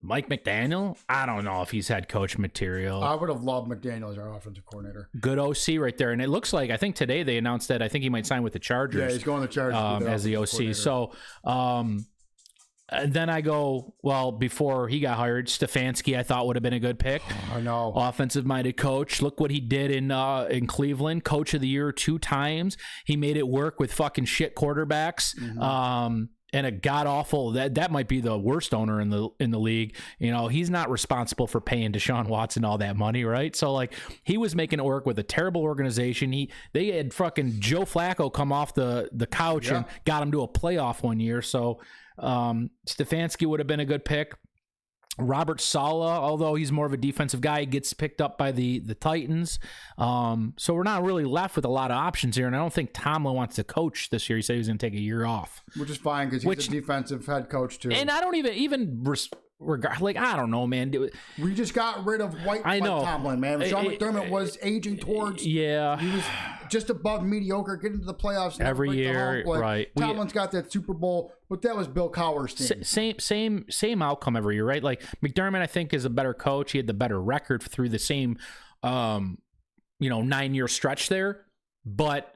Mike McDaniel, I don't know if he's head coach material. I would have loved McDaniel as our offensive coordinator. Good OC right there. And it looks like, I think today they announced that I think he might sign with the Chargers. Yeah, he's going to the Chargers as the OC. So then I go, well, before he got hired, Stefanski I thought would have been a good pick. I know. Offensive-minded coach. Look what he did in Cleveland. Coach of the year 2 times. He made it work with fucking shit quarterbacks. Mm-hmm. And a god-awful, that might be the worst owner in the league. He's not responsible for paying Deshaun Watson all that money, right? So, like, he was making it work with a terrible organization. They had fucking Joe Flacco come off the couch and got him to a playoff one year. So, Stefanski would have been a good pick. Robert Saleh, although he's more of a defensive guy, gets picked up by the Titans. So we're not really left with a lot of options here, and I don't think Tomlin wants to coach this year. He said he was going to take a year off. Which is fine because he's a defensive head coach, too. And I don't even regard, like, I don't know, man. We just got rid of Mike Tomlin, man. Sean McDermott was aging towards. Yeah. He was just above mediocre, getting to the playoffs every year, right? Tomlin's got that Super Bowl, but that was Bill Cowher's team. Same outcome every year, right? Like McDermott, I think, is a better coach. He had the better record through the same, 9-year stretch there. But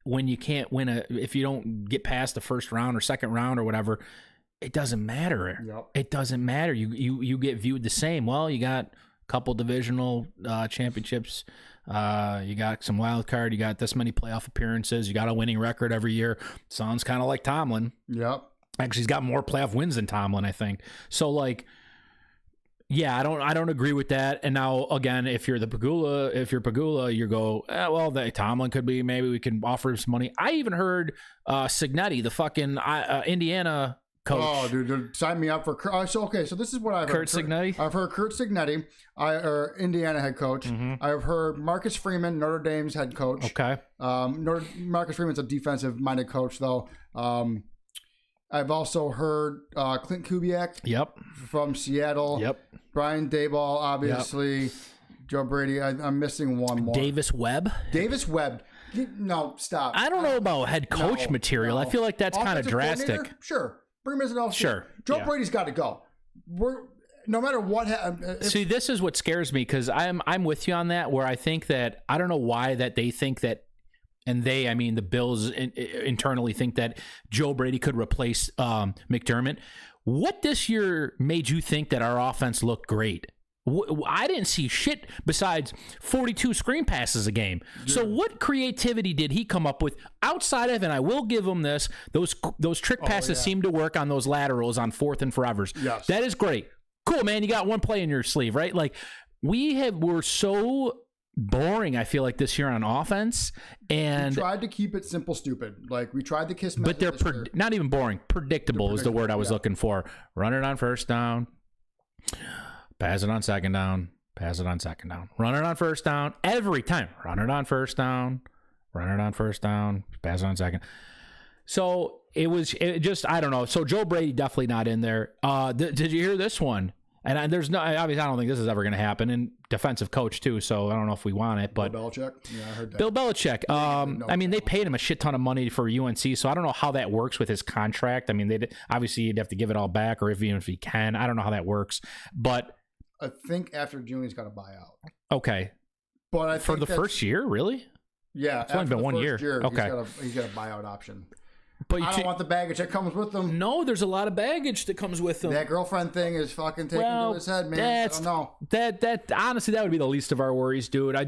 when you can't win if you don't get past the first round or second round or whatever, it doesn't matter. Yep. It doesn't matter. You get viewed the same. Well, you got a couple divisional championships. You got some wild card. You got this many playoff appearances. You got a winning record every year. Sounds kind of like Tomlin. Yep. Actually, he's got more playoff wins than Tomlin, I think. So, like, yeah, I don't agree with that. And now, again, if you're Pagula, you go, Tomlin could be, maybe we can offer him some money. I even heard Cignetti, the fucking Indiana coach. Oh, dude, sign me up for. So this is what I've heard. Curt Cignetti. I've heard Curt Cignetti, Indiana head coach. Mm-hmm. I've heard Marcus Freeman, Notre Dame's head coach. Okay. Marcus Freeman's a defensive-minded coach, though. I've also heard Clint Kubiak Yep. from Seattle. Yep. Brian Daboll, obviously. Joe Brady. I'm missing one more. Davis Webb. Davis Webb. No, stop. I don't know about head coach material. No. I feel like that's kind of Offensive drastic. coordinator? Sure. Bring him as an offensive. Sure. Joe Yeah. Brady's got to go. No matter what. See, this is what scares me because I'm with you on that. Where I think that I don't know why that they think that, and they, I mean, the Bills internally think that Joe Brady could replace McDermott. What this year made you think that our offense looked great? I didn't see shit besides 42 screen passes a game. Yeah. So what creativity did he come up with outside of, and I will give him this, those trick passes seem to work on those laterals on 4th and forevers. Yes. That is great. Cool, man. You got one play in your sleeve, right? Like we're so boring, I feel like, this year on offense. And we tried to keep it simple, stupid. Like we tried to kiss but they're not even boring. Predictable is the word I was looking for. Run it on first down. Pass it on second down. Pass it on second down. Run it on first down. Every time. Run it on first down. Run it on first down. Pass it on second. So it just, I don't know. So Joe Brady definitely not in there. Did you hear this one? And there's no, obviously, I don't think this is ever going to happen. And defensive coach, too. So I don't know if we want it. But Bill Belichick? Yeah, I heard that. Bill Belichick. I mean, they paid him a shit ton of money for UNC. So I don't know how that works with his contract. I mean, obviously, you'd have to give it all back, or even if he can. I don't know how that works. But I think after June, he's got to buy out. Okay. But I think for the first year, really? Yeah. It's only been 1 year. Okay. He's got a buyout option. But I don't want the baggage that comes with them. No, there's a lot of baggage that comes with them. That girlfriend thing is fucking taken to his head, man. I don't know. That honestly, that would be the least of our worries, dude. I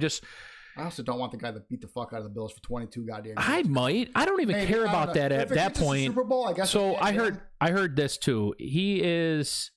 also don't want the guy that beat the fuck out of the Bills for 22 goddamn years. I might. I don't even care about that at that point. Super Bowl, I guess. So I heard this too. He's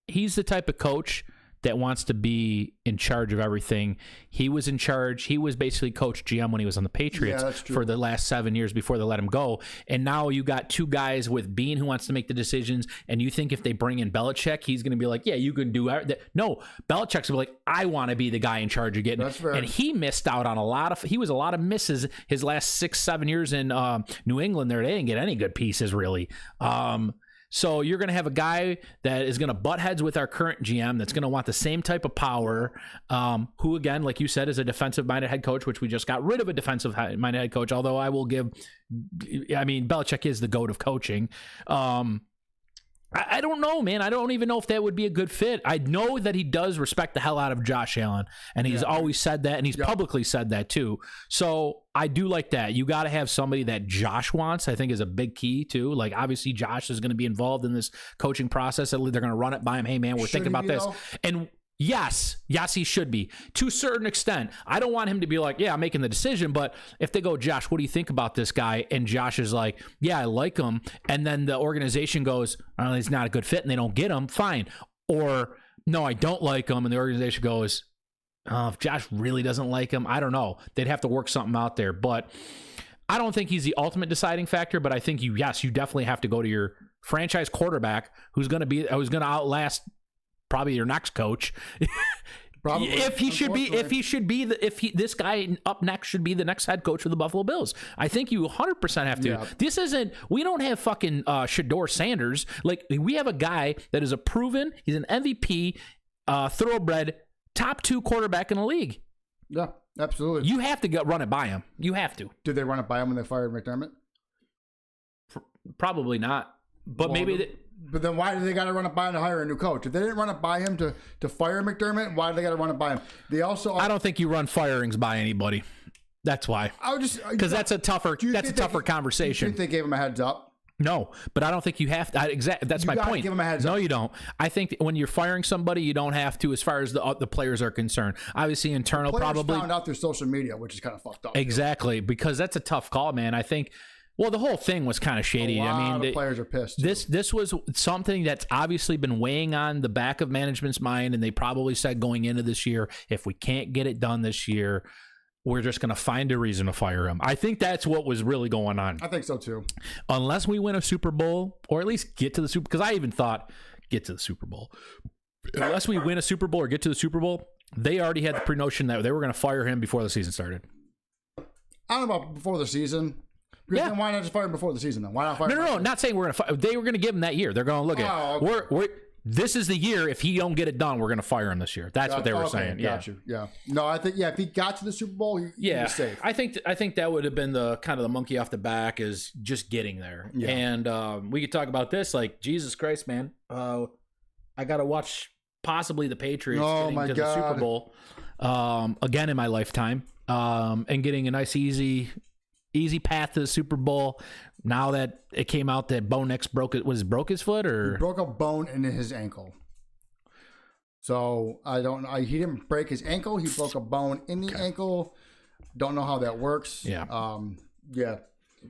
the type of coach that wants to be in charge of everything. He was in charge. He was basically coach GM when he was on the Patriots for the last 7 years before they let him go. And now you got two guys with Bean who wants to make the decisions. And you think if they bring in Belichick, he's going to be like, yeah, you can do that. No, Belichick's going to be like, I want to be the guy in charge of getting. That's fair. And he missed out on a lot of misses his last 6-7 years in New England there. They didn't get any good pieces really. So you're going to have a guy that is going to butt heads with our current GM that's going to want the same type of power, who, again, like you said, is a defensive-minded head coach, which we just got rid of a defensive-minded head coach, although Belichick is the GOAT of coaching. I don't know, man. I don't even know if that would be a good fit. I know that he does respect the hell out of Josh Allen, and he's always said that, and he's publicly said that too. So I do like that. You got to have somebody that Josh wants, I think, is a big key too. Like, obviously, Josh is going to be involved in this coaching process. They're going to run it by him. Hey, man, we're thinking about this. And yes, he should be to a certain extent. I don't want him to be like, yeah, I'm making the decision. But if they go, Josh, what do you think about this guy? And Josh is like, yeah, I like him. And then the organization goes, oh, he's not a good fit and they don't get him. Fine. Or no, I don't like him. And the organization goes, oh, if Josh really doesn't like him, I don't know. They'd have to work something out there. But I don't think he's the ultimate deciding factor. But I think you definitely have to go to your franchise quarterback who's going to outlast probably your next coach. Probably. This guy up next should be the next head coach of the Buffalo Bills. I think you 100% have to. Yeah. We don't have fucking Shador Sanders. Like, we have a guy that is he's an MVP, thoroughbred, top 2 quarterback in the league. Yeah, absolutely. You have to run it by him. You have to. Did they run it by him when they fired McDermott? Probably not. But maybe... But then why do they got to run it by him to hire a new coach? If they didn't run it by him to fire McDermott, why do they got to run it by him? I don't think you run firings by anybody. That's why. Because that's a tougher conversation. Do you think they gave him a heads up? No, but I don't think you have to. That's my point. Give him a heads up. No, you don't. I think when you're firing somebody, you don't have to, as far as the players are concerned. Obviously, internal the players probably found out through social media, which is kind of fucked up. Exactly, because that's a tough call, man. I think. Well, the whole thing was kind of shady. The players are pissed. This was something that's obviously been weighing on the back of management's mind, and they probably said going into this year, if we can't get it done this year, we're just going to find a reason to fire him. I think that's what was really going on. I think so too. Unless we win a Super Bowl, or at least get to the Super, because I even thought get to the Super Bowl. Unless we win a Super Bowl or get to the Super Bowl, they already had the pre-notion that they were going to fire him before the season started. I don't know about before the season. Because then why not just fire him before the season? Then why not fire? No. Not saying we're gonna. They were gonna give him that year. They're going to look at. Okay. This is the year. If he don't get it done, we're gonna fire him this year. That's what they were saying. Got you. Yeah. No, I think if he got to the Super Bowl, he was safe. I think that would have been the kind of the monkey off the back is just getting there. Yeah. And we could talk about this. Like Jesus Christ, man. I got to watch possibly the Patriots getting to the Super Bowl again in my lifetime, and getting a nice easy path to the Super Bowl. Now that it came out that Bo Nix broke his foot, or he broke a bone in his ankle. So I don't know. He didn't break his ankle. He broke a bone in the ankle. Don't know how that works. Yeah. Yeah.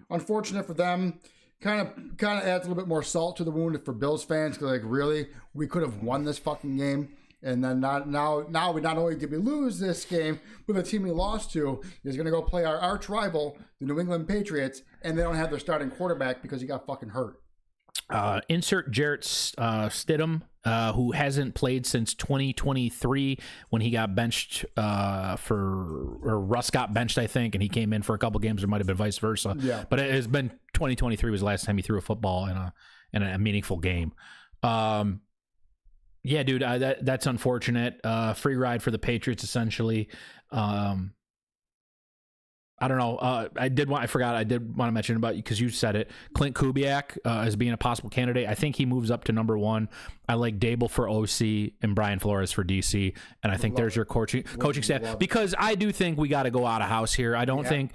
Unfortunate for them. Kind of adds a little bit more salt to the wound for Bills fans, because really, we could have won this fucking game. And then now we not only did we lose this game, but the team we lost to is going to go play our arch rival, the New England Patriots, and they don't have their starting quarterback because he got fucking hurt. Insert Jarrett Stidham, who hasn't played since 2023 when he got benched or Russ got benched, I think, and he came in for a couple games. Or might have been vice versa. Yeah. But it has been 2023 was the last time he threw a football in a meaningful game. Yeah, dude, that's unfortunate. Free ride for the Patriots, essentially. I don't know. I did want to mention about you because you said it. Clint Kubiak as being a possible candidate. I think he moves up to number one. I like Dable for OC and Brian Flores for DC, and I think there's your coaching staff, because I do think we got to go out of house here. I don't think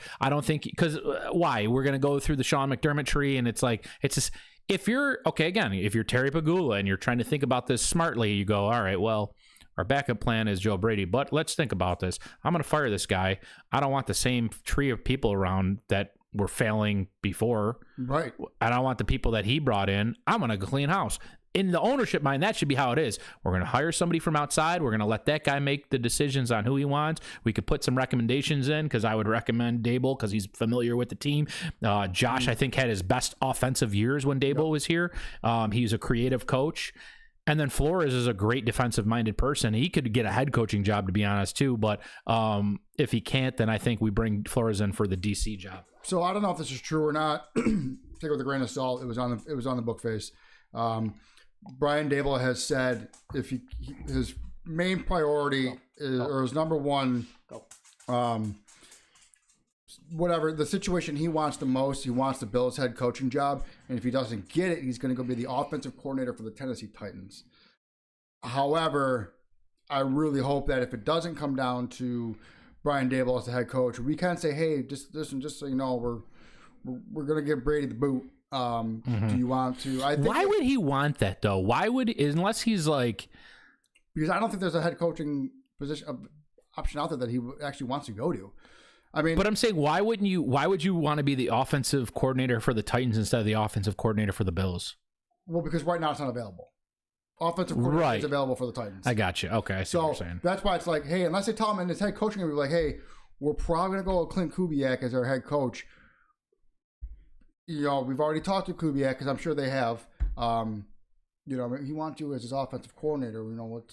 because why we're gonna go through the Sean McDermott tree, and it's just. If you're Terry Pagula and you're trying to think about this smartly, you go, all right, well, our backup plan is Joe Brady, but let's think about this. I'm going to fire this guy. I don't want the same tree of people around that were failing before. Right. I don't want the people that he brought in. I'm going to clean house. In the ownership mind, that should be how it is. We're going to hire somebody from outside. We're going to let that guy make the decisions on who he wants. We could put some recommendations in, because I would recommend Dable because he's familiar with the team. Josh, I think, had his best offensive years when Dable was here. He's a creative coach. And then Flores is a great defensive-minded person. He could get a head coaching job, to be honest, too. But if he can't, then I think we bring Flores in for the DC job. So I don't know if this is true or not. Take it with a grain of salt. It was on the book face. Brian Dable has said his main priority or his number one, whatever the situation he wants the most, he wants the Bills head coaching job, and if he doesn't get it, he's going to go be the offensive coordinator for the Tennessee Titans. However, I really hope that if it doesn't come down to Brian Dable as the head coach, we can say, hey, just so you know, we're going to give Brady the boot. Do you want to? Why would he want that though? Unless he's like, because I don't think there's a head coaching position option out there that he actually wants to go to. I mean, but I'm saying, why would you want to be the offensive coordinator for the Titans instead of the offensive coordinator for the Bills? Well, because right now it's not available. Offensive coordinator is available for the Titans. I got you. Okay, I see what you're saying. That's why it's like, hey, unless they tell him in his head coaching, we're like, hey, we're probably gonna go with Clint Kubiak as our head coach. You know, we've already talked to Kubiak because I'm sure they have. You know, he wants you as his offensive coordinator. You know,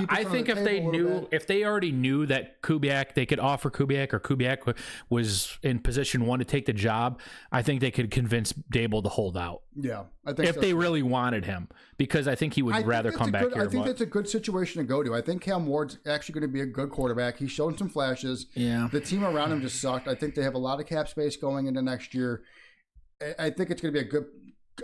I think if they already knew that Kubiak, they could offer Kubiak, or Kubiak was in position one to take the job, I think they could convince Dable to hold out. Yeah, I think if they really wanted him, because I think he would rather come back here. I think that's a good situation to go to. I think Cam Ward's actually going to be a good quarterback. He's shown some flashes. Yeah, the team around him just sucked. I think they have a lot of cap space going into next year. I think it's going to be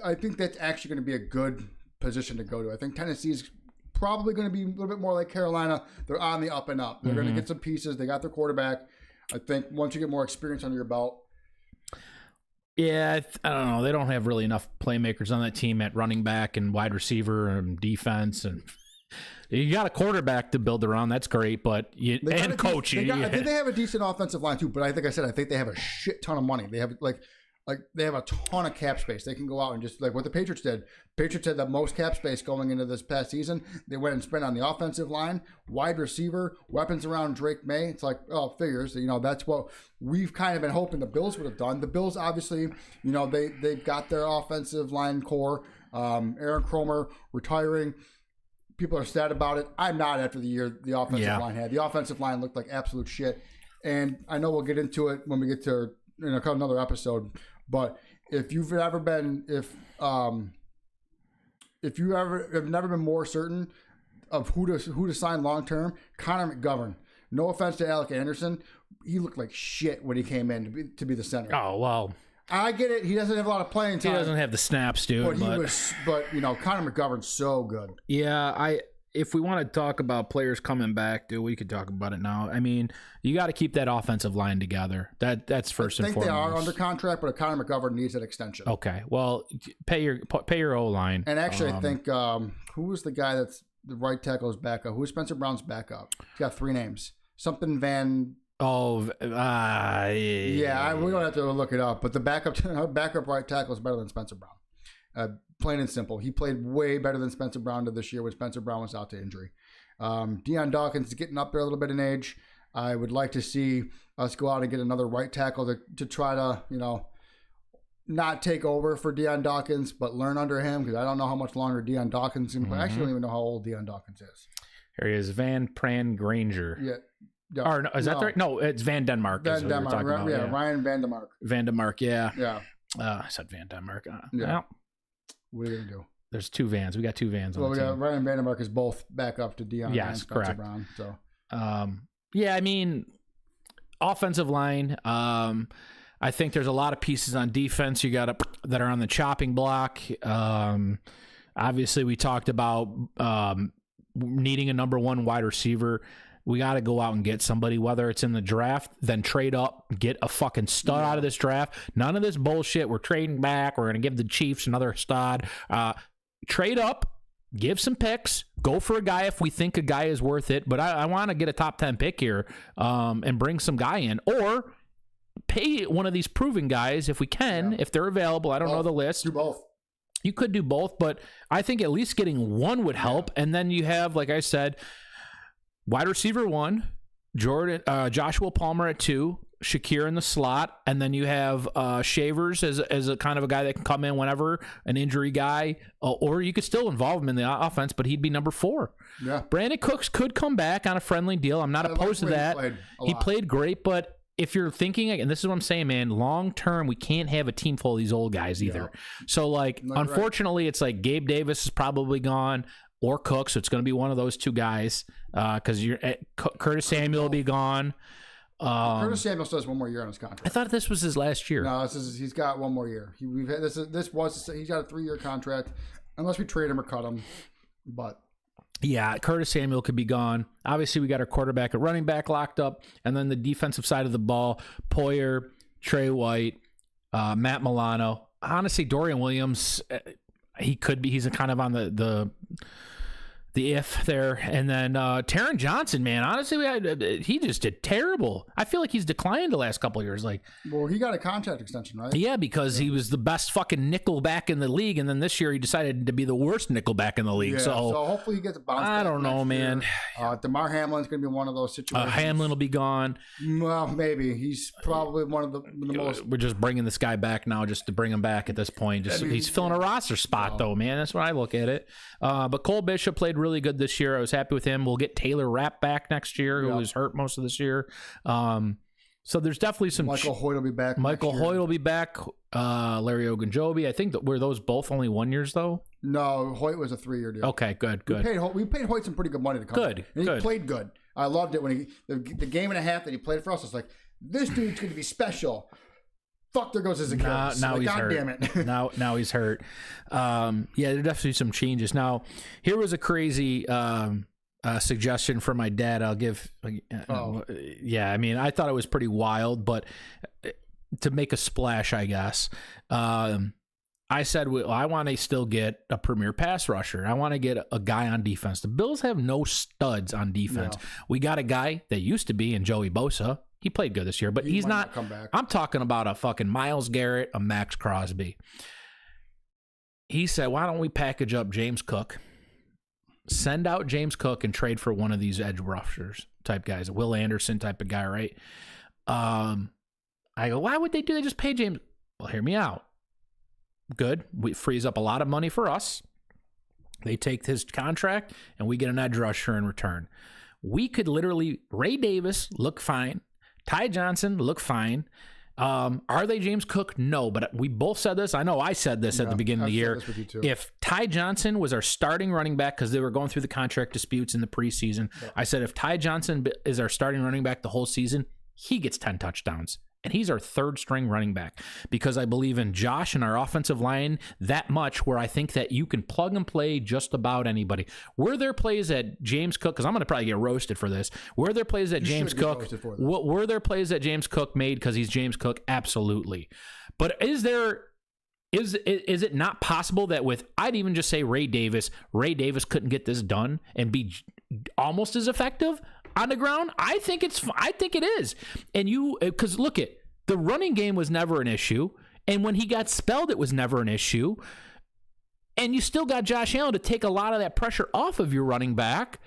I think that's actually going to be a good position to go to. I think Tennessee's probably going to be a little bit more like Carolina. They're on the up and up. They're going to get some pieces. They got their quarterback. I think once you get more experience under your belt. Yeah, I don't know. They don't have really enough playmakers on that team at running back and wide receiver and defense, and you got a quarterback to build around. That's great, but coaching. I think they have a decent offensive line too. But I think they have a shit ton of money. They have they have a ton of cap space. They can go out and just like what the Patriots did. Patriots had the most cap space going into this past season. They went and spent on the offensive line, wide receiver, weapons around Drake May. It's like, oh, figures. You know, that's what we've kind of been hoping the Bills would have done. The Bills, obviously, you know, they've got their offensive line core. Aaron Cromer retiring. People are sad about it. I'm not after the year the offensive line had. The offensive line looked like absolute shit. And I know we'll get into it when we get to another episode. But if you've ever been, if you ever have never been more certain of who to sign long term, Connor McGovern. No offense to Alec Anderson, he looked like shit when he came in to be the center. Oh well, I get it. He doesn't have a lot of playing time. he doesn't have the snaps, dude. But Connor McGovern's so good. Yeah, if we want to talk about players coming back, dude, we could talk about it now. I mean, you got to keep that offensive line together. That's first and foremost. I think they are under contract, but Connor McGovern needs an extension. Okay, well, pay your O line. And actually, I think who was the guy that's the right tackle's backup? Who's Spencer Brown's backup? He's got 3 names. Something Van. Oh, yeah, we don't have to look it up. But the backup right tackle is better than Spencer Brown. Plain and simple. He played way better than Spencer Brown did this year when Spencer Brown was out to injury. Deion Dawkins is getting up there a little bit in age. I would like to see us go out and get another right tackle to try to, not take over for Deion Dawkins, but learn under him, because I don't know how much longer Deion Dawkins can play. I actually don't even know how old Deion Dawkins is. Here he is, Van Pran Granger. Yeah. Or no, is that right? No, it's Van Denmark. Van Denmark, right? Yeah, Ryan Van Denmark. Van Denmark, yeah. Yeah. I said Van Denmark. Yeah. Well, what are you going to do? There's 2 Vans. We got 2 Vans on the team. Ryan Van Denmark is both back up to Deion and Spencer correct. Brown. So. Yeah, I mean, offensive line, I think there's a lot of pieces on defense that are on the chopping block. Obviously, we talked about needing a number 1 wide receiver. We got to go out and get somebody, whether it's in the draft, then trade up, get a fucking stud out of this draft. None of this bullshit. We're trading back. We're going to give the Chiefs another stud. Trade up, give some picks, go for a guy if we think a guy is worth it. But I want to get a top 10 pick here and bring some guy in. Or pay one of these proven guys if we can, if they're available. I don't know the list. Do both. You could do both, but I think at least getting one would help. And then you have, like I said, wide receiver 1, Joshua Palmer at 2, Shakir in the slot, and then you have Shavers as a kind of a guy that can come in whenever, an injury guy, or you could still involve him in the offense, but he'd be number 4. Yeah. Brandon Cooks could come back on a friendly deal. I'm not opposed to that. He played great, but if you're thinking, and this is what I'm saying, man, long term, we can't have a team full of these old guys either. Yeah. So, unfortunately, it's like Gabe Davis is probably gone, or Cook, so it's going to be one of those 2 guys, because Curtis Samuel will be gone. Curtis Samuel still has 1 more year on his contract. I thought this was his last year. No, he's got 1 more year. He's got a 3-year contract, unless we trade him or cut him. But yeah, Curtis Samuel could be gone. Obviously, we got our quarterback and running back locked up, and then the defensive side of the ball: Poyer, Trey White, Matt Milano. Honestly, Dorian Williams. He could be. He's kind of on the if there. And then Taron Johnson, man, honestly, he just did terrible. I feel like he's declined the last couple of years. Well, he got a contract extension, right? Yeah, because he was the best fucking nickel back in the league, and then this year he decided to be the worst nickel back in the league. Yeah, so hopefully he gets a bounce back. I don't know, man. DeMar Hamlin's going to be one of those situations. Hamlin will be gone. Well, maybe. He's probably one of the most... We're just bringing this guy back now just to bring him back at this point. He's filling a roster spot, though, man. That's what I look at it. But Cole Bishop played really good this year. I was happy with him. We'll get Taylor Rapp back next year, who was hurt most of this year. So there's definitely some... Michael Hoyt will be back. Michael Hoyt will be back. Larry Ogunjobi. I think were those both only 1 years, though? No, Hoyt was a 3-year deal. Okay, good. We paid Hoyt some pretty good money to come back. And he played good. I loved it when the game and a half that he played for us. I was like, this dude's going to be special. Fuck, there goes his Achilles. Now he's hurt. Damn it. now he's hurt. Yeah, there are definitely some changes. Now, here was a crazy suggestion from my dad. I'll give. Yeah, I mean, I thought it was pretty wild, but to make a splash, I guess. I said, well, I want to still get a premier pass rusher. I want to get a guy on defense. The Bills have no studs on defense. No. We got a guy that used to be in Joey Bosa. He played good this year, but he's not. Come back. I'm talking about a fucking Myles Garrett, a Max Crosby. He said, why don't we package up James Cook, send out James Cook, and trade for one of these edge rushers type guys, a Will Anderson type of guy, right? I go, why would they do that? Just pay James. Well, hear me out. Good. We frees up a lot of money for us. They take his contract, and we get an edge rusher in return. We could literally, Ray Davis, look fine. Ty Johnson, look fine. Are they James Cook? No, but we both said this. I know I said this at the beginning of the year. If Ty Johnson was our starting running back, because they were going through the contract disputes in the preseason, I said if Ty Johnson is our starting running back the whole season, he gets 10 touchdowns. And he's our third string running back because I believe in Josh and our offensive line that much where I think that you can plug and play just about anybody. Were there plays that James Cook, because I'm going to probably get roasted for this, were there plays that James Cook made because he's James Cook? Absolutely. But is it not possible that with, I'd even just say Ray Davis couldn't get this done and be almost as effective on the ground? I think it is. And because look at, the running game was never an issue. And when he got spelled, it was never an issue. And you still got Josh Allen to take a lot of that pressure off of your running back.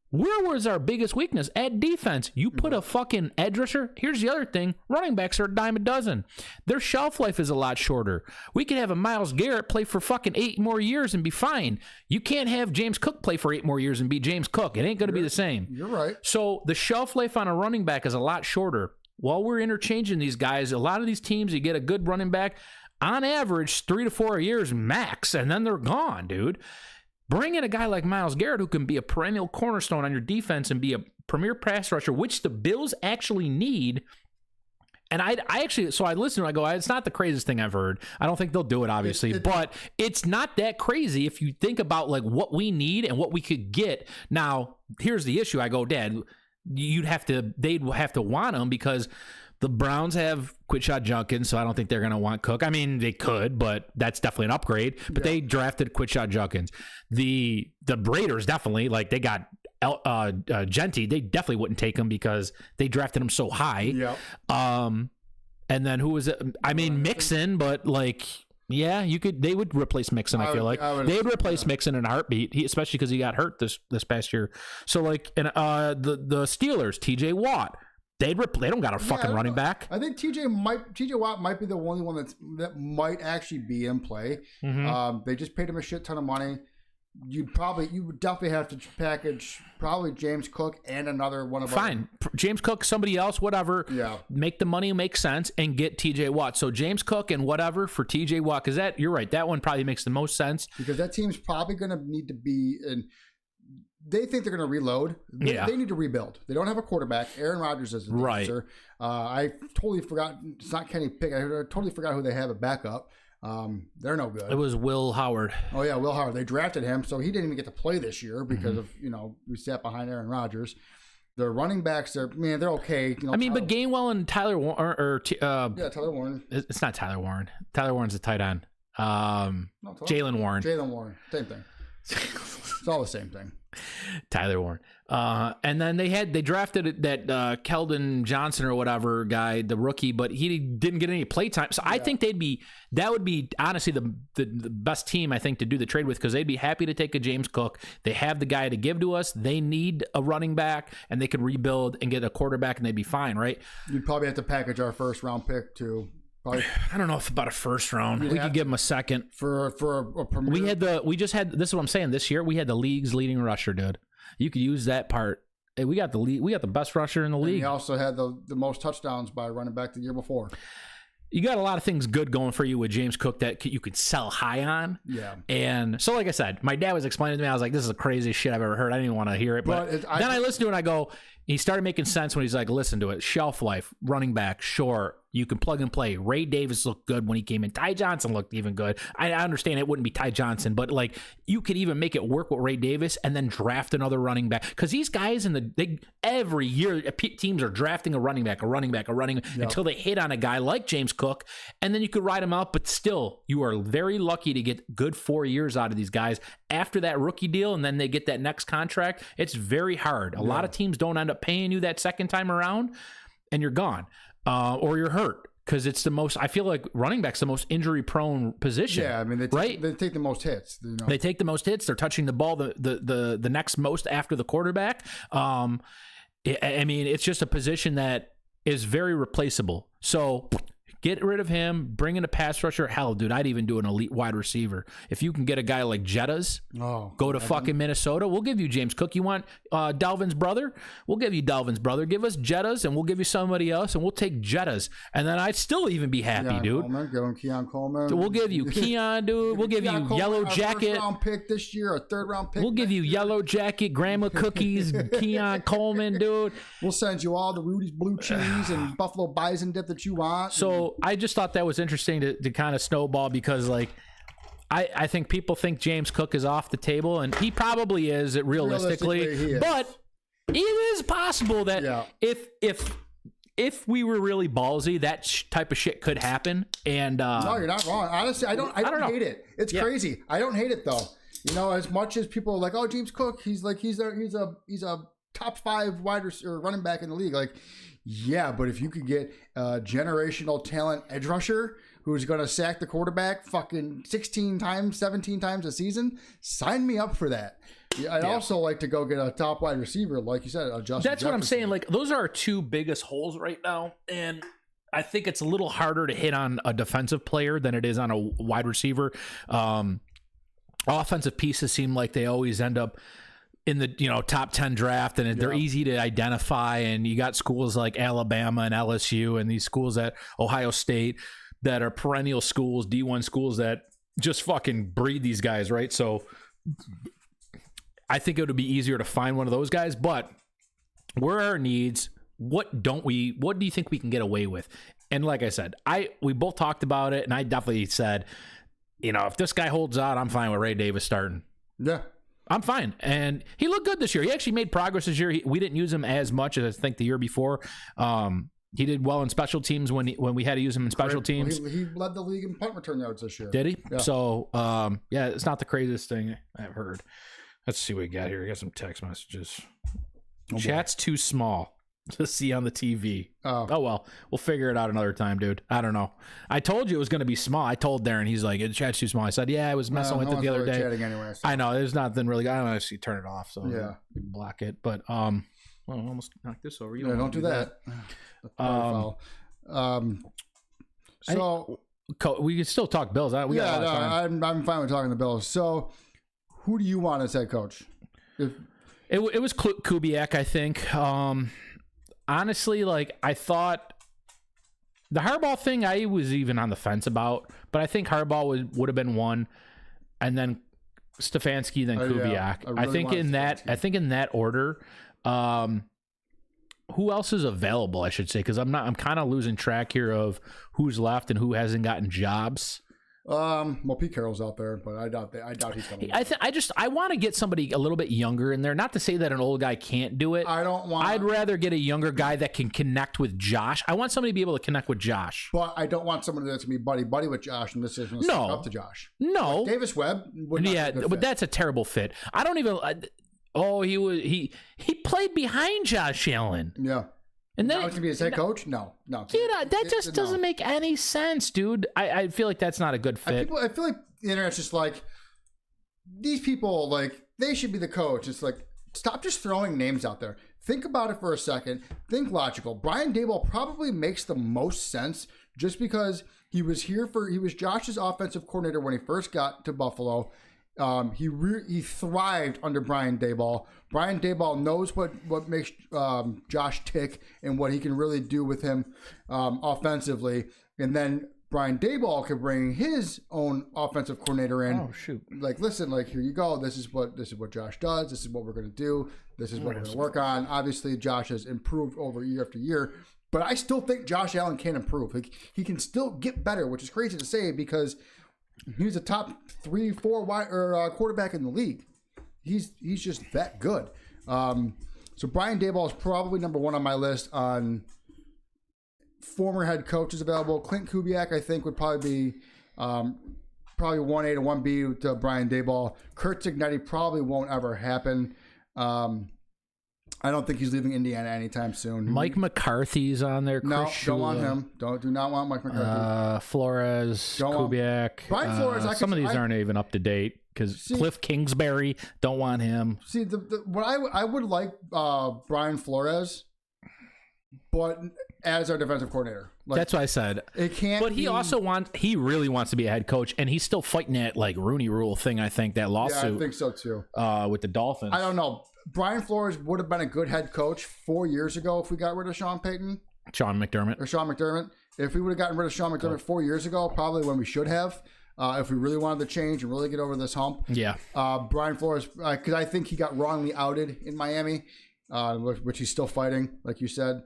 Where was our biggest weakness? At defense. You put a fucking edge rusher. Here's the other thing. Running backs are a dime a dozen. Their shelf life is a lot shorter. We could have a Myles Garrett play for fucking 8 more years and be fine. You can't have James Cook play for 8 more years and be James Cook. It ain't going to be the same. You're right. So the shelf life on a running back is a lot shorter. While we're interchanging these guys, a lot of these teams, you get a good running back, on average, 3 to 4 years max, and then they're gone, dude. Bring in a guy like Myles Garrett who can be a perennial cornerstone on your defense and be a premier pass rusher, which the Bills actually need. And I listen and I go, it's not the craziest thing I've heard. I don't think they'll do it, obviously, but it's not that crazy if you think about like what we need and what we could get. Now, here's the issue. I go, Dad, they'd have to want him because the Browns have Quidshot Junkins, so I don't think they're going to want Cook. I mean, they could, but that's definitely an upgrade. But they drafted Quidshot Junkins. The Raiders definitely, like they got Genty. They definitely wouldn't take him because they drafted him so high. Yep. And then who was it? I mean, Mixon, but like, yeah, they would replace Mixon. I feel like they'd replace Mixon in a heartbeat, especially because he got hurt this past year. So like, and the Steelers, T.J. Watt. They don't got a fucking running back. I think TJ Watt might be the only one that might actually be in play. Mm-hmm. They just paid him a shit ton of money. You would definitely have to package probably James Cook and another one of fine James Cook, somebody else, whatever. Yeah, make the money make sense and get TJ Watt. So James Cook and whatever for TJ Watt, because you're right, that one probably makes the most sense because that team's probably going to need to be in. They think they're going to reload. They need to rebuild. They don't have a quarterback. Aaron Rodgers is the answer. I totally forgot. It's not Kenny Pickett. I totally forgot who they have at backup. They're no good. It was Will Howard. Oh, yeah, Will Howard. They drafted him, so he didn't even get to play this year because of, we sat behind Aaron Rodgers. Their running backs, they're okay. But Gainwell and Tyler Warren, Tyler Warren. It's not Tyler Warren. Tyler Warren's a tight end. Jalen Warren. Jalen Warren. Same thing. It's all the same thing. Tyler Warren. And then they drafted that Keldon Johnson or whatever guy, the rookie, but he didn't get any play time. So I think that would be honestly the best team I think to do the trade with because they'd be happy to take a James Cook. They have the guy to give to us. They need a running back and they could rebuild and get a quarterback and they'd be fine, right? You'd probably have to package our first round pick too. Probably. I don't know if about a first round. We could give him a second for a premier. This is what I'm saying. This year we had the league's leading rusher, dude. You could use that part. Hey, we got the best rusher in the league. He also had the most touchdowns by running back the year before. You got a lot of things good going for you with James Cook that you could sell high on. Yeah. And so, like I said, my dad was explaining to me. I was like, this is the craziest shit I've ever heard. I didn't even want to hear it. But then I listened to it and I go, he started making sense when he's like, listen to it. Shelf life, running back, sure. You can plug and play. Ray Davis looked good when he came in. Ty Johnson looked even good. I understand it wouldn't be Ty Johnson, but like you could even make it work with Ray Davis and then draft another running back. Because these guys every year teams are drafting a running back until they hit on a guy like James Cook, and then you could ride him out. But still, you are very lucky to get good 4 years out of these guys after that rookie deal, and then they get that next contract. It's very hard. A lot of teams don't end up paying you that second time around, and you're gone. Or you're hurt because it's the most. I feel like running back's the most injury-prone position. Yeah, I mean, they take the most hits. They take the most hits. They're touching the ball the next most after the quarterback. It's just a position that is very replaceable. So Get rid of him. Bring in a pass rusher. Hell, dude, I'd even do an elite wide receiver. If you can get a guy like Jettas, go to fucking Minnesota. We'll give you James Cook. You want Dalvin's brother? We'll give you Dalvin's brother. Give us Jettas, and we'll give you somebody else, and we'll take Jettas. And then I'd still even be happy, dude. Give him Keon Coleman. So we'll give you Keon, dude. We'll give you Coleman, Yellow Jacket. First-round pick this year, a third-round pick. We'll give you Yellow Jacket, Grandma Cookies, Keon Coleman, dude. We'll send you all the Rudy's blue cheese and Buffalo Bison dip that you want. So I just thought that was interesting to kind of snowball because, like, I think people think James Cook is off the table, and he probably is realistically. He is. But it is possible that if we were really ballsy, that type of shit could happen. And no, you're not wrong. Honestly, I don't hate it. It's crazy. I don't hate it though. You know, as much as people are like, oh, James Cook, he's a top 5 wide receiver running back in the league. Like, yeah, but if you could get a generational talent edge rusher who's going to sack the quarterback fucking 16 times, 17 times a season, sign me up for that. I'd also like to go get a top wide receiver, like you said, Justin That's what I'm saying. Like, those are our 2 biggest holes right now. And I think it's a little harder to hit on a defensive player than it is on a wide receiver. Offensive pieces seem like they always end up in the top 10 draft, and they're easy to identify. And you got schools like Alabama and LSU and these schools at Ohio State that are perennial schools, D1 schools that just fucking breed these guys, right? So I think it would be easier to find one of those guys. But where are our needs? What do you think we can get away with? And like I said, we both talked about it, and I definitely said, if this guy holds out, I'm fine with Ray Davis starting. Yeah. I'm fine. And he looked good this year. He actually made progress this year. We didn't use him as much as I think the year before. He did well in special teams when we had to use him in special teams. He led the league in punt return yards this year. Did he? Yeah. So, it's not the craziest thing I've heard. Let's see what we got here. We got some text messages. Chat's too small to see on the TV. Oh, well. We'll figure it out another time, dude. I don't know. I told you it was going to be small. I told Darren. He's like, chat's too small. I said, yeah, I was messing with it the other day. Chatting anyway, so. I know. There's nothing really. I don't know if you turn it off. So yeah, you block it. But, well, I almost knocked this over. You don't do that. So we can still talk Bills. I'm fine with talking the Bills. So who do you want as head coach? It was Kubiak, I think. Honestly, like, I thought the Harbaugh thing I was even on the fence about, but I think Harbaugh would have been one, and then Stefanski, then Kubiak. Yeah, I think in that order. Who else is available, I should say, because I'm kind of losing track here of who's left and who hasn't gotten jobs. Well, Pete Carroll's out there, but I doubt he's coming. I want to get somebody a little bit younger in there. Not to say that an old guy can't do it. I'd rather get a younger guy that can connect with Josh. I want somebody to be able to connect with Josh. But I don't want somebody that's gonna be buddy with Josh, and this is gonna stick up to Josh. No, like Davis Webb. But that's a terrible fit. I don't even. He played behind Josh Allen. Yeah. And then now to be his head coach? No. That just doesn't make any sense, dude. I feel like that's not a good fit. I feel like the internet's just like, these people, like, they should be the coach. It's like, stop just throwing names out there. Think about it for a second. Think logical. Brian Daboll probably makes the most sense just because he was Josh's offensive coordinator when he first got to Buffalo. He thrived under Brian Daboll. Brian Daboll knows what makes Josh tick and what he can really do with him offensively. And then Brian Daboll could bring his own offensive coordinator in. Oh shoot! Like, listen, like, here you go. This is what Josh does. This is what we're going to do. This is what we're going to work on. Obviously, Josh has improved over year after year, but I still think Josh Allen can improve. Like, he can still get better, which is crazy to say because he's a top 3-4 quarterback in the league. He's just that good. So Brian Daboll is probably number one on my list on former head coaches available. Clint Kubiak, I think, would probably be probably 1A to 1B to Brian Daboll. Kurt Signetti probably won't ever happen. I don't think he's leaving Indiana anytime soon. Mike McCarthy's on there. No, don't want him. Do not want Mike McCarthy. Flores, Kubiak. Brian Flores. Some of these aren't even up to date because Cliff Kingsbury, don't want him. See, what I would like Brian Flores, but as our defensive coordinator. Like, That's what I said. it can't. But he really wants to be a head coach, and he's still fighting that like Rooney Rule thing. I think that Yeah, lawsuit I think so too. With the Dolphins. I don't know. Brian Flores would have been a good head coach 4 years ago if we got rid of Sean McDermott. If we would have gotten rid of Sean McDermott 4 years ago, probably when we should have. If we really wanted to change and really get over this hump. Yeah. Brian Flores, because I think he got wrongly outed in Miami, which he's still fighting, like you said.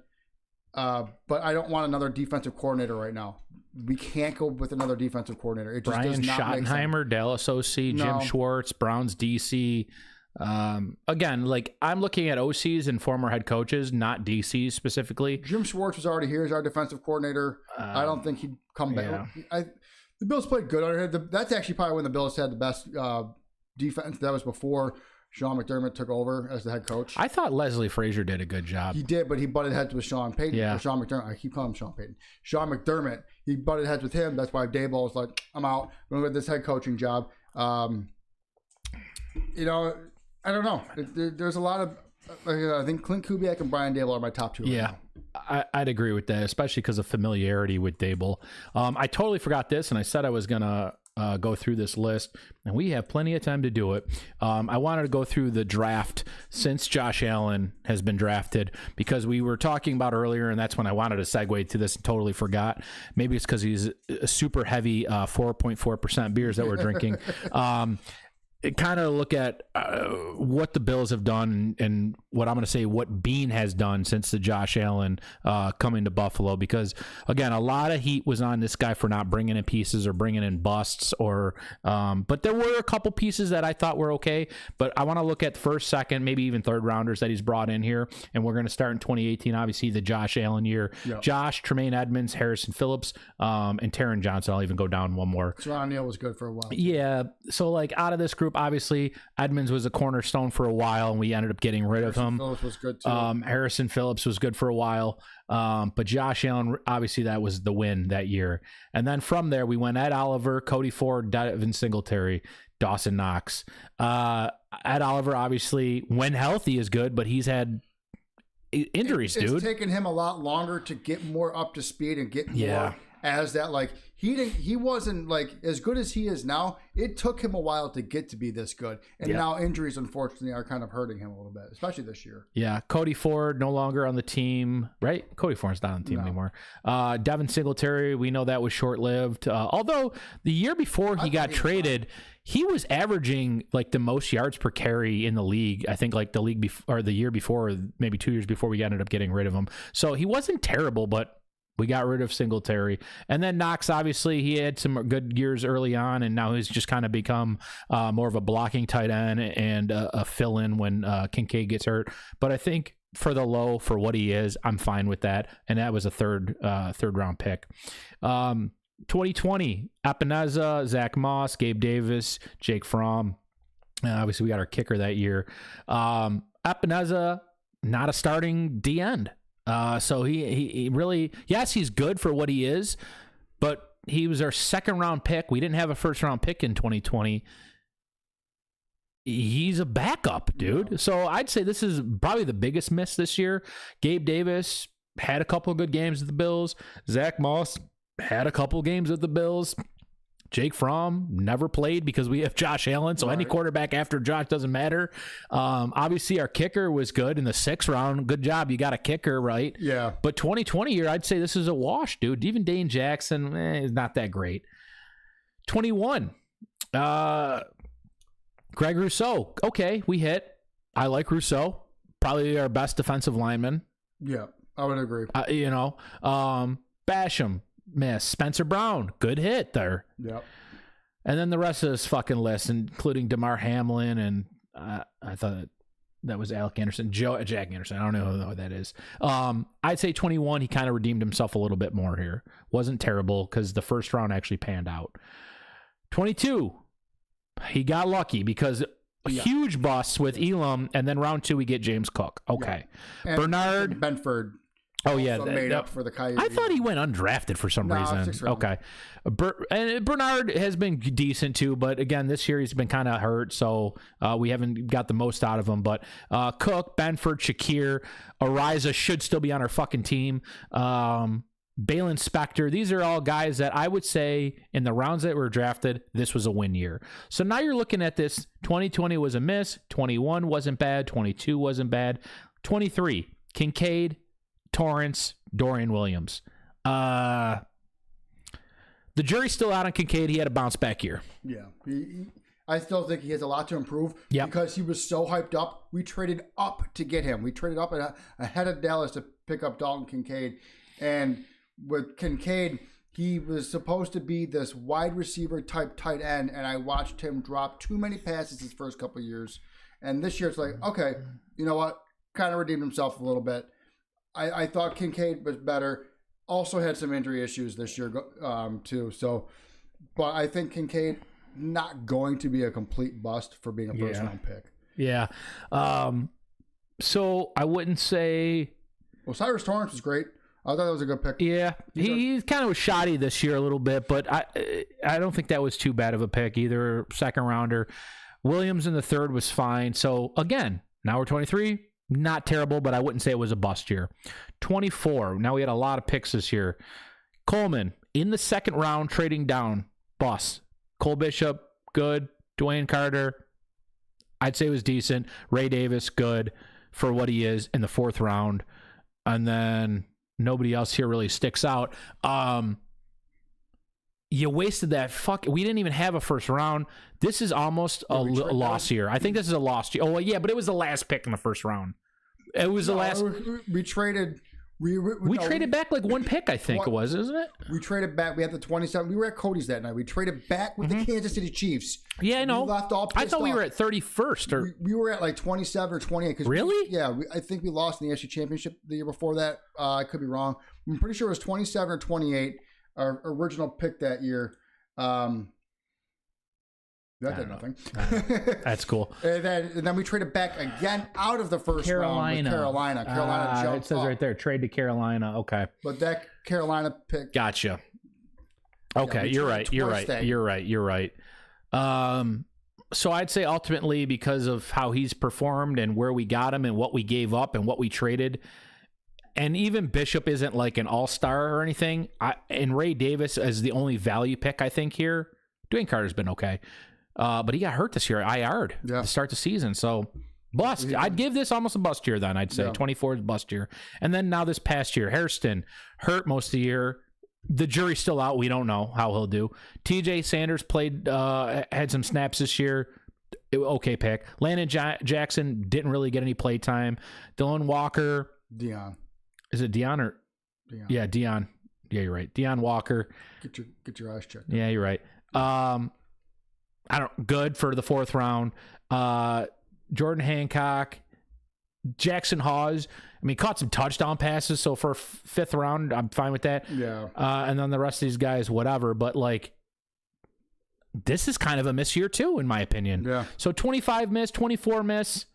But I don't want another defensive coordinator right now. We can't go with another defensive coordinator. It just Brian does not make sense. Schottenheimer, Dallas OC, Jim Schwartz, Browns DC. Again, like I'm looking at OCs and former head coaches, not DCs specifically. Jim Schwartz was already here as our defensive coordinator. I don't think he'd come back. The Bills played good under him. That's actually probably when the Bills had the best defense. That was before Sean McDermott took over as the head coach. I thought Leslie Frazier did a good job. He did, but he butted heads with Sean Payton. Yeah. Or Sean McDermott. I keep calling him Sean Payton. Sean McDermott. He butted heads with him. That's why Daboll was like, I'm out. I'm going to get this head coaching job. You know, I don't know. There's a lot of... I think Clint Kubiak and Brian Daboll are my top two. Right now. I'd agree with that, especially because of familiarity with Daboll. I totally forgot this, and I said I was going to go through this list, and we have plenty of time to do it. I wanted to go through the draft since Josh Allen has been drafted, because we were talking about earlier, and that's when I wanted to segue to this and totally forgot. Maybe it's because he's a super heavy 4.4% beers that we're drinking. Kind of look at what the Bills have done and what I'm going to say what Bean has done since the Josh Allen coming to Buffalo, because again, a lot of heat was on this guy for not bringing in pieces or bringing in busts but there were a couple pieces that I thought were okay, but I want to look at first, second, maybe even third rounders that he's brought in here, and we're going to start in 2018, obviously the Josh Allen year. Yep. Josh, Tremaine Edmonds, Harrison Phillips, and Taron Johnson. I'll even go down one more. Ron Neal was good for a while. Yeah, so like out of this group, obviously Edmonds was a cornerstone for a while, and we ended up getting rid of him. Phillips was good too. Harrison Phillips was good for a while, but Josh Allen, obviously that was the win that year. And then from there we went Ed Oliver, Cody Ford, Devin Singletary, Dawson Knox. Ed Oliver, obviously when healthy, is good, but he's had injuries, dude. It's taken him a lot longer to get more up to speed and get more as that, like he wasn't like as good as he is now. It took him a while to get to be this good, and now injuries unfortunately are kind of hurting him a little bit, especially this year. Yeah, Cody Ford no longer on the team, right? Cody Ford's not on the team anymore. Devin Singletary, we know that was short lived. Although the year before he got traded, he was averaging like the most yards per carry in the league. I think like the league or the year before, maybe 2 years before we ended up getting rid of him. So he wasn't terrible, but we got rid of Singletary. And then Knox, obviously, he had some good years early on, and now he's just kind of become more of a blocking tight end and a fill-in when Kincaid gets hurt. But I think for the low, for what he is, I'm fine with that. And that was a third round pick. 2020, Epineza, Zach Moss, Gabe Davis, Jake Fromm. Obviously, we got our kicker that year. Epineza, not a starting D-end. So he really, yes, he's good for what he is, but he was our second round pick. We didn't have a first round pick in 2020. He's a backup, dude. Yeah. So I'd say this is probably the biggest miss this year. Gabe Davis had a couple of good games with the Bills. Zach Moss had a couple of games with the Bills. Jake Fromm never played because we have Josh Allen, so any quarterback after Josh doesn't matter. Obviously, our kicker was good in the 6th round. Good job. You got a kicker, right? Yeah. But 2020 year, I'd say this is a wash, dude. Even Dane Jackson is not that great. 21. Greg Rousseau. Okay, we hit. I like Rousseau. Probably our best defensive lineman. Yeah, I would agree. Basham. Miss. Spencer Brown, good hit there. Yep. And then the rest of this fucking list, including DeMar Hamlin, and I thought that was Alec Anderson, Jack Anderson. I don't know who that is. I'd say 21. He kind of redeemed himself a little bit more here. Wasn't terrible because the first round actually panned out. 22. He got lucky because huge busts with Elam, and then round 2 we get James Cook. Okay, Bernard Benford. Oh yeah, made up for the Coyotes. I thought he went undrafted for some reason. Okay, and Bernard has been decent too, but again, this year he's been kind of hurt, so we haven't got the most out of him. But Cook, Benford, Shakir, Ariza should still be on our fucking team. Balin Spector. These are all guys that I would say in the rounds that were drafted, this was a win year. So now you're looking at this. 2020 was a miss. 21 wasn't bad. 22 wasn't bad. 23, Kincaid, Torrance, Dorian Williams. The jury's still out on Kincaid. He had a bounce back year. Yeah. I still think he has a lot to improve because he was so hyped up. We traded up to get him. We traded up ahead of Dallas to pick up Dalton Kincaid. And with Kincaid, he was supposed to be this wide receiver type tight end, and I watched him drop too many passes his first couple of years. And this year it's like, okay, you know what? Kind of redeemed himself a little bit. I thought Kincaid was better. Also had some injury issues this year too. So, but I think Kincaid not going to be a complete bust for being a first round pick. Yeah. So I wouldn't say. Well, Cyrus Torrance was great. I thought that was a good pick. Yeah, he kind of was shoddy this year a little bit, but I don't think that was too bad of a pick either. Second rounder. Williams in the third was fine. So again, now we're 23. Not terrible, but I wouldn't say it was a bust year. 24. Now we had a lot of picks this year. Coleman in the second round, trading down. Bust. Cole Bishop, good. Dwayne Carter, I'd say was decent. Ray Davis, good for what he is in the fourth round. And then nobody else here really sticks out. You wasted that. We didn't even have a first round. This is almost a loss year. I think this is a lost year. Oh, yeah, but it was the last pick in the first round. It was the last. We traded. We traded back like one pick, I think it was, isn't it? We traded back. We had the 27. We were at Cody's that night. We traded back with the Kansas City Chiefs. Yeah, I know. We left all I thought we off. were at 31st. Or we were at like 27 or 28. Really? I think we lost in the AFC Championship the year before that. I could be wrong. I'm pretty sure it was 27 or 28. Our original pick that year. That did nothing. That's cool. and then we traded back again out of the first round with Carolina. Carolina jumped it says up. right there, trade to Carolina. Okay. But that Carolina pick. Gotcha. Okay, you're right. You're right. So I'd say ultimately because of how he's performed and where we got him and what we gave up and what we traded, and even Bishop isn't like an all-star or anything, and Ray Davis is the only value pick I think here. Dwayne Carter's been okay. But he got hurt this year. IR'd to start the season. So, bust. I'd give this almost a bust year then, I'd say. 24 is bust year. And then now this past year, Hairston hurt most of the year. The jury's still out. We don't know how he'll do. TJ Sanders played, had some snaps this year. Okay pick. Landon Jackson didn't really get any play time. Dylan Walker. Dion. Is it Dion or? Dion. Yeah, Dion. Yeah, you're right. Dion Walker. Get your eyes checked. Yeah, you're right. Good for the fourth round. Jordan Hancock, Jackson Hawes. I mean, caught some touchdown passes. So for fifth round, I'm fine with that. Yeah. And then the rest of these guys, whatever. But like, this is kind of a miss year too, in my opinion. Yeah. So 25 miss, 24 miss,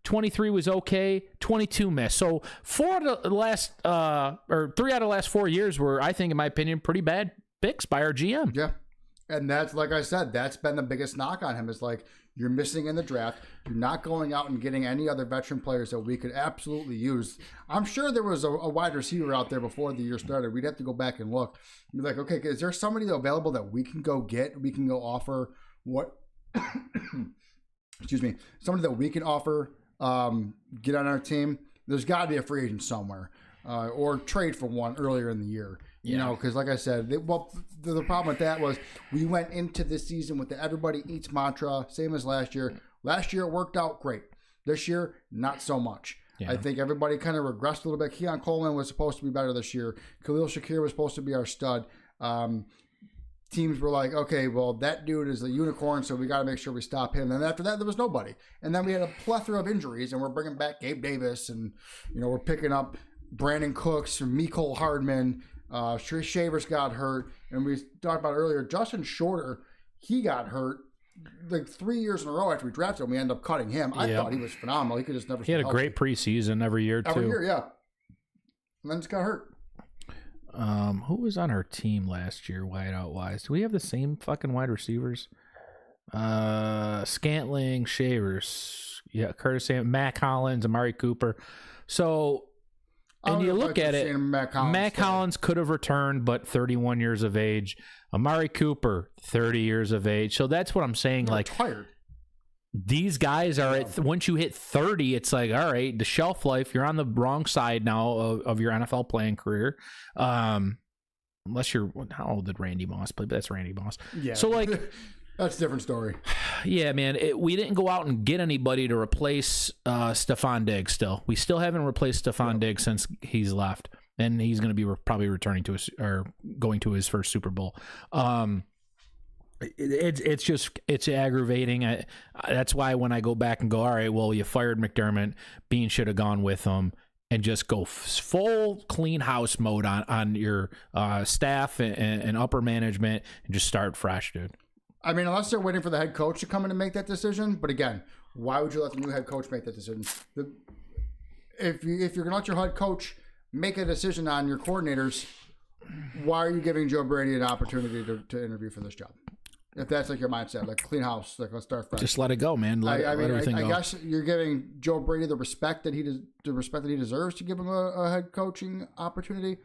23 was okay, 22 miss. So 3 out of the last 4 years were, I think, in my opinion, pretty bad picks by our GM. Yeah. And that's, like I said, that's been the biggest knock on him is like, you're missing in the draft. You're not going out and getting any other veteran players that we could absolutely use. I'm sure there was a wide receiver out there before the year started. We'd have to go back and look. Be like, okay, is there somebody available that we can go get? We can go offer what? Excuse me. Somebody that we can offer, get on our team. There's got to be a free agent somewhere, or trade for one earlier in the year. You know, because like I said, the problem with that was we went into this season with the everybody eats mantra, same as last year. Last year it worked out great. This year, not so much. Yeah. I think everybody kind of regressed a little bit. Keon Coleman was supposed to be better this year. Khalil Shakir was supposed to be our stud. Teams were like, okay, well, that dude is a unicorn, so we got to make sure we stop him. And after that, there was nobody. And then we had a plethora of injuries, and we're bringing back Gabe Davis, and we're picking up Brandon Cooks and Mecole Hardman. Shavers got hurt, and we talked about earlier, Justin Shorter, he got hurt like 3 years in a row after we drafted him. We ended up cutting him. I thought he was phenomenal. He could just never. He had a great preseason every year, too. Every year, yeah. And then just got hurt. Who was on our team last year, wideout-wise? Do we have the same fucking wide receivers? Scantling, Shavers. Yeah, Curtis Sam, Mac Hollins, Amari Cooper. So I And would you have look liked to at have it, seen Matt Collins. Matt Collins could have returned, but 31 years of age. Amari Cooper, 30 years of age. So that's what I'm saying. They're Like, tired. these guys are at once you hit 30, it's like, all right, the shelf life, you're on the wrong side now of your NFL playing career. Unless you're, how old did Randy Moss play? But that's Randy Moss. Yeah. So, like, that's a different story. yeah, man, we didn't go out and get anybody to replace Stephon Diggs still. We still haven't replaced Stephon Diggs since he's left. And he's going to be probably returning to his, or going to his first Super Bowl. It's aggravating. That's why when I go back and go, all right, well, you fired McDermott, Bean should have gone with him, and just go full clean house mode on your staff and upper management, and just start fresh, dude. I mean, unless they're waiting for the head coach to come in and make that decision. But again, why would you let the new head coach make that decision? If you're going to let your head coach make a decision on your coordinators, why are you giving Joe Brady an opportunity to interview for this job? If that's like your mindset, like clean house, like let's start fresh. Just let it go, man. Let everything go. I guess you're giving Joe Brady the respect that he deserves to give him a head coaching opportunity.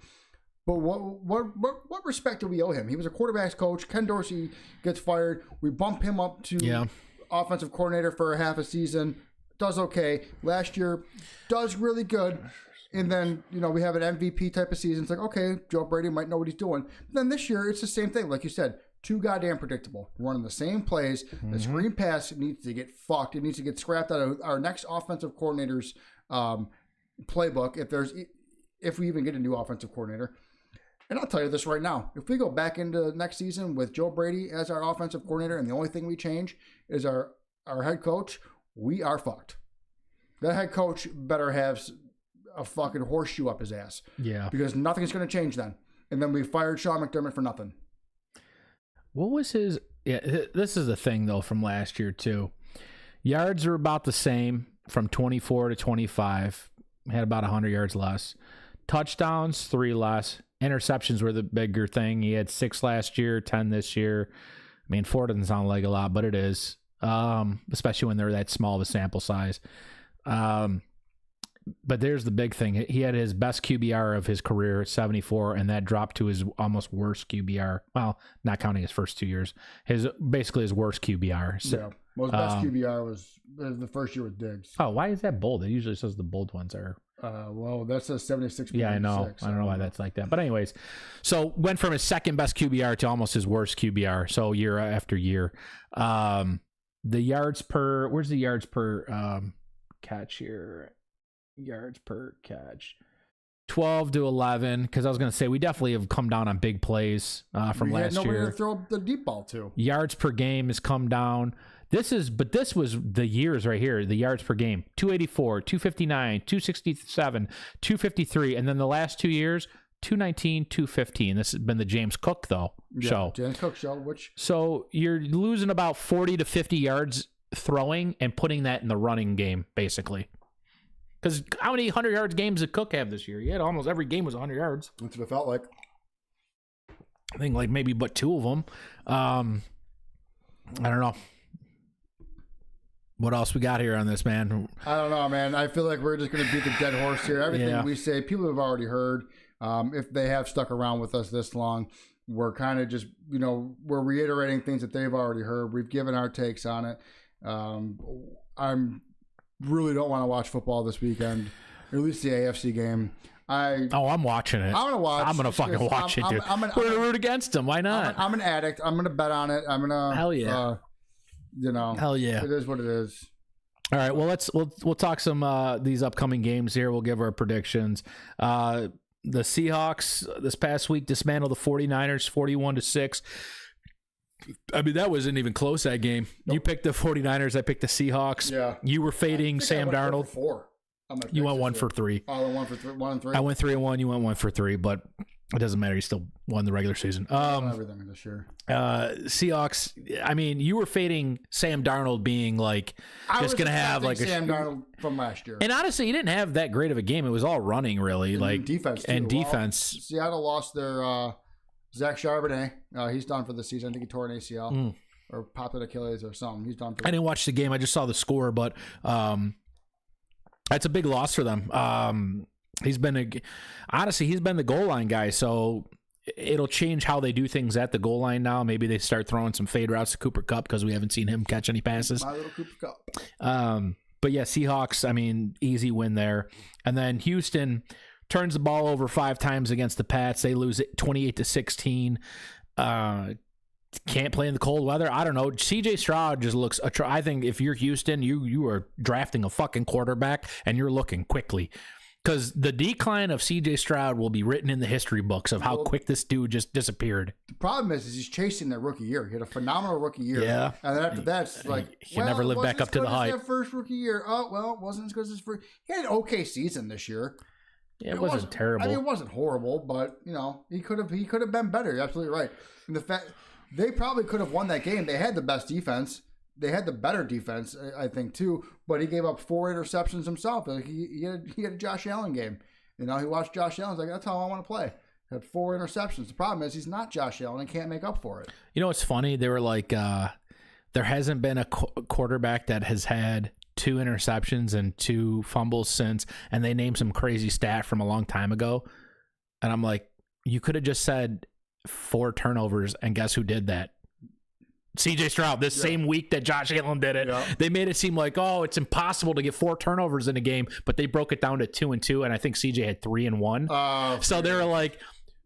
But what respect do we owe him? He was a quarterback's coach. Ken Dorsey gets fired. We bump him up to offensive coordinator for a half a season. Does okay. Last year, does really good. And then, we have an MVP type of season. It's like, okay, Joe Brady might know what he's doing. But then this year, it's the same thing. Like you said, too goddamn predictable. Running the same plays. Mm-hmm. The screen pass needs to get fucked. It needs to get scrapped out of our next offensive coordinator's playbook, if we even get a new offensive coordinator. And I'll tell you this right now. If we go back into next season with Joe Brady as our offensive coordinator and the only thing we change is our head coach, we are fucked. That head coach better have a fucking horseshoe up his ass. Yeah. Because nothing's going to change then. And then we fired Sean McDermott for nothing. What was his... Yeah, this is the thing, though, from last year, too. Yards are about the same from 24 to 25. Had about 100 yards less. Touchdowns, 3 less. Interceptions were the bigger thing. He had 6 last year, 10 this year. I mean, 4 doesn't sound like a lot, but it is. Especially when they're that small of a sample size. But there's the big thing. He had his best QBR of his career at 74, and that dropped to his almost worst QBR. Well, not counting his first 2 years. Basically his worst QBR. So, yeah. Well, his best QBR was the first year with Diggs. Oh, why is that bold? It usually says the bold ones are. Well, that's a 76. Yeah, I know. I don't know why that's like that. But anyways, so went from his second best QBR to almost his worst QBR. So year after year. The yards per, where's the yards per catch here? Yards per catch. 12 to 11, because I was going to say we definitely have come down on big plays from last year. Nobody to throw the deep ball to. Yards per game has come down. This was the years right here, the yards per game. 284, 259, 267, 253, and then the last 2 years, 219, 215. This has been the James Cook, though, show. James Cook show, So you're losing about 40 to 50 yards throwing and putting that in the running game, basically. Because how many 100 yards games did Cook have this year? He had almost every game was 100 yards. That's what it felt like. I think like maybe but 2 of them. I don't know. What else we got here on this, man? I don't know, man. I feel like we're just going to beat the dead horse here. Everything we say, people have already heard. If they have stuck around with us this long, we're kind of just, we're reiterating things that they've already heard. We've given our takes on it. I'm really don't want to watch football this weekend, or at least the AFC game. I'm watching it. I'm gonna watch. I'm gonna fucking watch it, dude. We're gonna root against them. Why not? I'm an addict. I'm gonna bet on it. I'm gonna. Hell yeah. Hell yeah. It is what it is. All right. Well, we'll talk some these upcoming games here. We'll give our predictions. The Seahawks this past week dismantled the 49ers 41-6. I mean, that wasn't even close, that game. Nope. You picked the 49ers. I picked the Seahawks. Yeah. You were fading Sam Darnold. You went 1 for 3. Oh, I went 1 for 3. 1 and 3. I went 3-1. You went 1 for 3, but it doesn't matter. You still won the regular season. Everything this year. Seahawks. I mean, you were fading Sam Darnold being like just gonna have like Sam Darnold from last year. And honestly, he didn't have that great of a game. It was all running, really, and like defense too. And defense. Seattle lost their Zach Charbonnet. He's done for the season. I think he tore an ACL or popped an Achilles or something. He's done. I didn't watch the game. I just saw the score, but that's a big loss for them. He's been honestly, he's been the goal line guy, so it'll change how they do things at the goal line now. Maybe they start throwing some fade routes to Cooper Kupp because we haven't seen him catch any passes. My little Cooper Kupp. But yeah, Seahawks, I mean, easy win there. And then Houston turns the ball over 5 times against the Pats. They lose it 28-16. Can't play in the cold weather. I don't know. CJ Stroud just looks. I think if you're Houston, you are drafting a fucking quarterback and you're looking quickly, because the decline of CJ Stroud will be written in the history books of how quick this dude just disappeared. The problem is he's chasing that rookie year. He had a phenomenal rookie year. Yeah, and then after that, it's like he never lived back up to the hype. That first rookie year. Oh well, it wasn't as good as his first. He had an okay season this year. Yeah, it wasn't terrible. I mean, it wasn't horrible, but he could have been better. You're absolutely right. And the fact they probably could have won that game. They had the best defense. They had the better defense, I think, too. But he gave up 4 interceptions himself. He had a Josh Allen game. He watched Josh Allen. He's like, that's how I want to play. He had 4 interceptions. The problem is he's not Josh Allen and can't make up for it. You know what's funny? They were like, there hasn't been a quarterback that has had 2 interceptions and 2 fumbles since, and they named some crazy stat from a long time ago. And I'm like, you could have just said 4 turnovers, and guess who did that? CJ Stroud, this same week that Josh Allen did it. They made it seem like, oh, it's impossible to get 4 turnovers in a game, but they broke it down to 2 and 2, and I think CJ had 3 and 1. So they were like,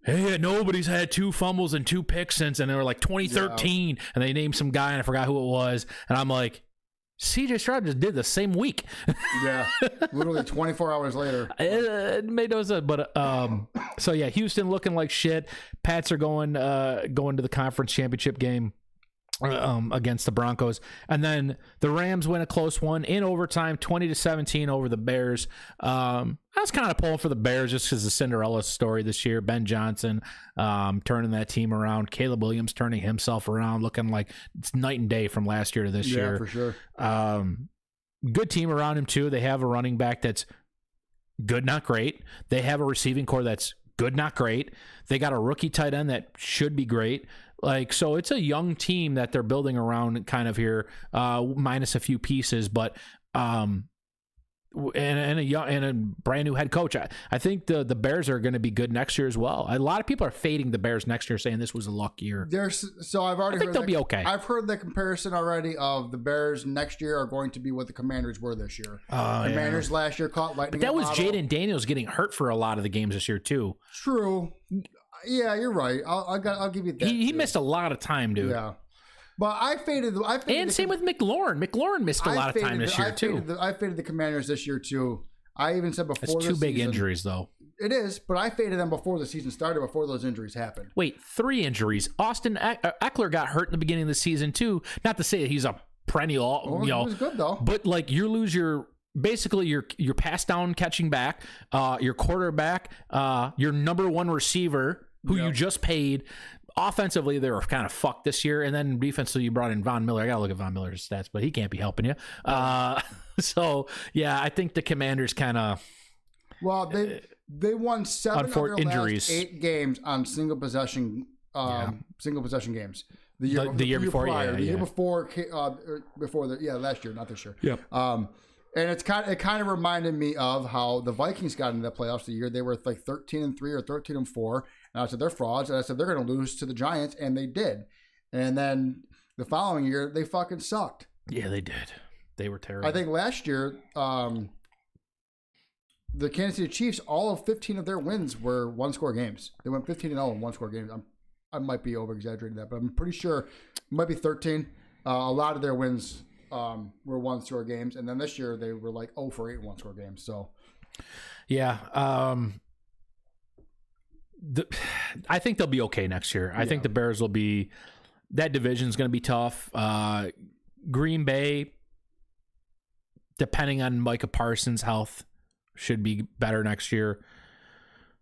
hey, nobody's had 2 fumbles and 2 picks since, and they were like 2013, and they named some guy, and I forgot who it was, and I'm like, CJ Stroud just did the same week. Yeah, literally 24 hours later. It made those, but so yeah, Houston looking like shit. Pats are going to the conference championship game against the Broncos, and then the Rams win a close one in overtime, 20-17 over the Bears. I was kind of pulling for the Bears just because the Cinderella story this year. Ben Johnson turning that team around. Caleb Williams turning himself around, looking like it's night and day from last year to this year. Yeah, for sure. Good team around him too. They have a running back that's good, not great. They have a receiving core that's good, not great. They got a rookie tight end that should be great. So it's a young team that they're building around kind of here, minus a few pieces, but and a brand new head coach. I think the Bears are going to be good next year as well. A lot of people are fading the Bears next year, saying this was a luck year. I think they'll be okay. I've heard the comparison already of the Bears next year are going to be what the Commanders were this year. Commanders last year caught lightning. But that was Jaden Daniels getting hurt for a lot of the games this year too. True. Yeah, you're right. I'll give you that. He missed a lot of time, dude. Yeah. But I faded. And same with McLaurin. McLaurin missed a lot of time this year, too. I faded the Commanders this year, too. I even said before It's 2 big injuries, though. It is, but I faded them before the season started, before those injuries happened. Wait, 3 injuries. Austin Eckler got hurt in the beginning of the season, too. Not to say that he's a perennial, He was good, though. But, you lose your pass down catching back, your quarterback, your number 1 receiver, who you just paid. Offensively, they were kind of fucked this year, and then defensively, you brought in Von Miller. I gotta look at Von Miller's stats, but he can't be helping you. So yeah, I think the Commanders kind of. Well, they won 7 of their injuries. last 8 games on single possession games. The year before, prior, yeah, the year before last year, not this year. Yep. And it kind of reminded me of how the Vikings got into the playoffs the year they were like 13-3 or 13-4. And I said they're frauds, and I said they're going to lose to the Giants, and they did. And then the following year they fucking sucked. Yeah, they did. They were terrible. I think last year the Kansas City Chiefs, all of 15 of their wins were 1-score games. They went 15-0 in 1-score games. I might be over exaggerating that, but I'm pretty sure it might be 13. A lot of their wins were 1-score games, and then this year they were like 0 for 8 in 1-score games. So, yeah, I think they'll be okay next year. I think the Bears will be. That division is going to be tough. Green Bay, depending on Micah Parsons' health, should be better next year.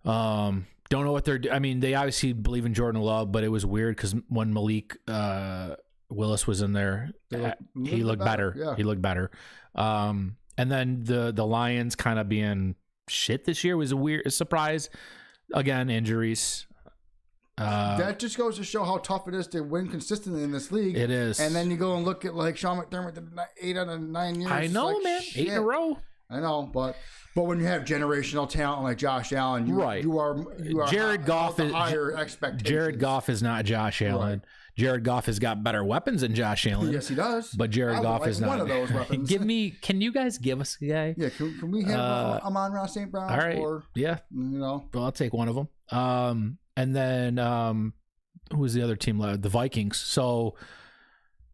Don't know what they're. I mean, they obviously believe in Jordan Love, but it was weird because when Malik Willis was in there, he looked better. Yeah. He looked better. And then the Lions kind of being shit this year was a surprise. Again, injuries. That just goes to show how tough it is to win consistently in this league. It is. And then you go and look at like Sean McDermott did 8 out of 9 years. I know, man. Shit. 8 in a row. I know, but when you have generational talent like Josh Allen, you are Jared Goff is higher expectations. Jared Goff is not Josh Allen. Right. Jared Goff has got better weapons than Josh Allen. Yes, he does. But Jared Goff is not one of those weapons. Can you guys give us a guy? Yeah, can we have Amon-Ra St. Brown? All right. Or, Well, I'll take one of them. And then who was the other team? The Vikings. So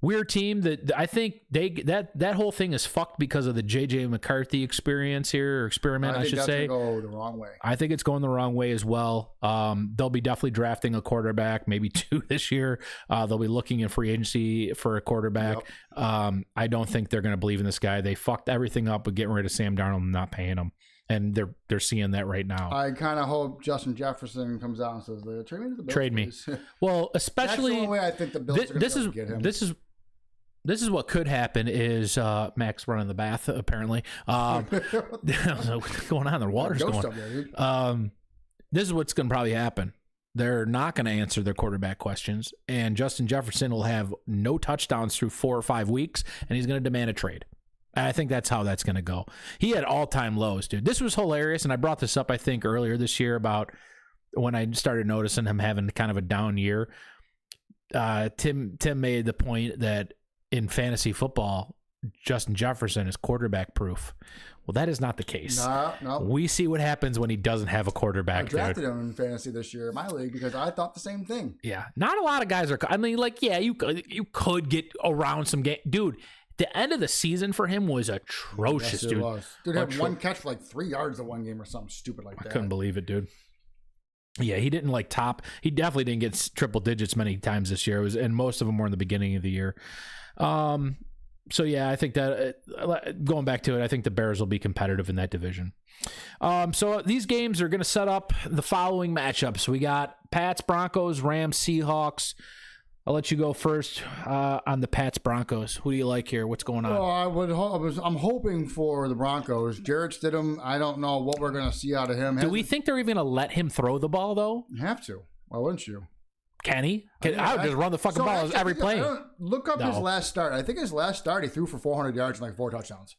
weird team that I think that whole thing is fucked because of the JJ McCarthy experience here, or experiment, I should say. Go the wrong way. I think it's going the wrong way as well. They'll be definitely drafting a quarterback, maybe 2 this year. They'll be looking in free agency for a quarterback. Yep. I don't think they're going to believe in this guy. They fucked everything up with getting rid of Sam Darnold and not paying him. And they're seeing that right now. I kind of hope Justin Jefferson comes out and says, "Trade me to the Bills." Trade me. Well, especially that's the only way I think the Bills are going to get him. This is what could happen is Max running the bath, apparently. What's going on? The water's going. This is what's going to probably happen. They're not going to answer their quarterback questions, and Justin Jefferson will have no touchdowns through 4 or 5 weeks, and he's going to demand a trade. I think that's how that's going to go. He had all-time lows, dude. This was hilarious, and I brought this up, I think, earlier this year about when I started noticing him having kind of a down year. Tim made the point that in fantasy football, Justin Jefferson is quarterback proof. Well, that is not the case. No. We see what happens when he doesn't have a quarterback. I drafted him in fantasy this year in my league because I thought the same thing. Yeah, not a lot of guys are. I mean, like, yeah, you could get around some game, dude. The end of the season for him was atrocious, yes, dude. It was. Dude had one catch for like 3 yards in one game or something stupid like that. I couldn't believe it, dude. Yeah, he didn't he definitely didn't get triple digits many times this year. And most of them were in the beginning of the year. So yeah, I think that going back to it, I think the Bears will be competitive in that division. So these games are going to set up the following matchups. We got Pats, Broncos, Rams, Seahawks. I'll let you go first on the Pats Broncos. Who do you like here? What's going on? Well, I'm hoping for the Broncos. Jarrett Stidham, I don't know what we're going to see out of him. Do we think they're even going to let him throw the ball, though? You have to. Why wouldn't you? Can he? I would just run the fucking ball every play. Look up his last start. I think his last start, he threw for 400 yards and like 4 touchdowns.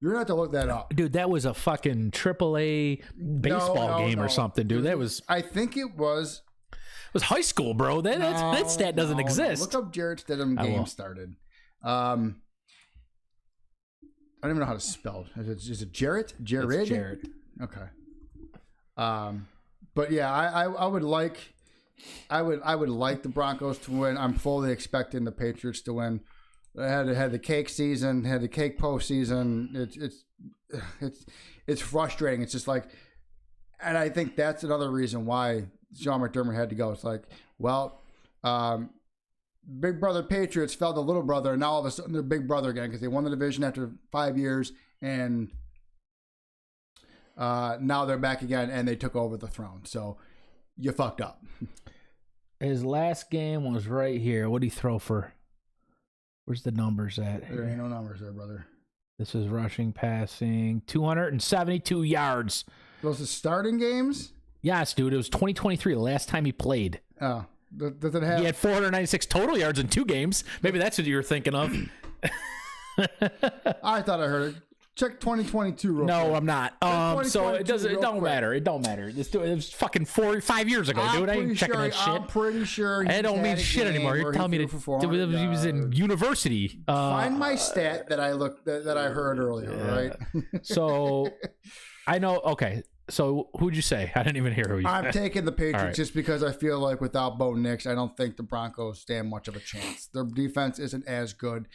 You're going to have to look that up. Dude, that was a fucking AAA baseball game or something, dude. That was... I think it was... It was high school, bro. That stat doesn't exist. Look up Jarrett Stidham game started. I don't even know how to spell it. Is it Jarrett? Jared? It's Jarrett. Okay. But yeah, I would like the Broncos to win. I'm fully expecting the Patriots to win. They had the cake season, had the cake postseason. It's frustrating. It's just like, and I think that's another reason why Sean McDermott had to go. It's like, well, big brother Patriots fell to little brother, and now all of a sudden they're big brother again because they won the division after 5 years, and now they're back again, and they took over the throne. So you fucked up. His last game was right here. What did he throw for? Where's the numbers at? There ain't no numbers there, brother. This is rushing, passing, 272 yards. Those are starting games? Yes, dude. It was 2023, the last time he played. Oh. Does it have... He had 496 total yards in 2 games. Maybe that's what you were thinking of. I thought I heard it. Check 2022 real quick. No, I'm not. So it don't matter. It don't matter. It was fucking 5 years ago, dude. I ain't checking that shit. I'm pretty sure it don't mean shit anymore. You're telling me that he was in university. Find my stat that I heard earlier, right? So I know. Okay. So who'd you say? I didn't even hear who you. I'm taking the Patriots just because I feel like without Bo Nix, I don't think the Broncos stand much of a chance. Their defense isn't as good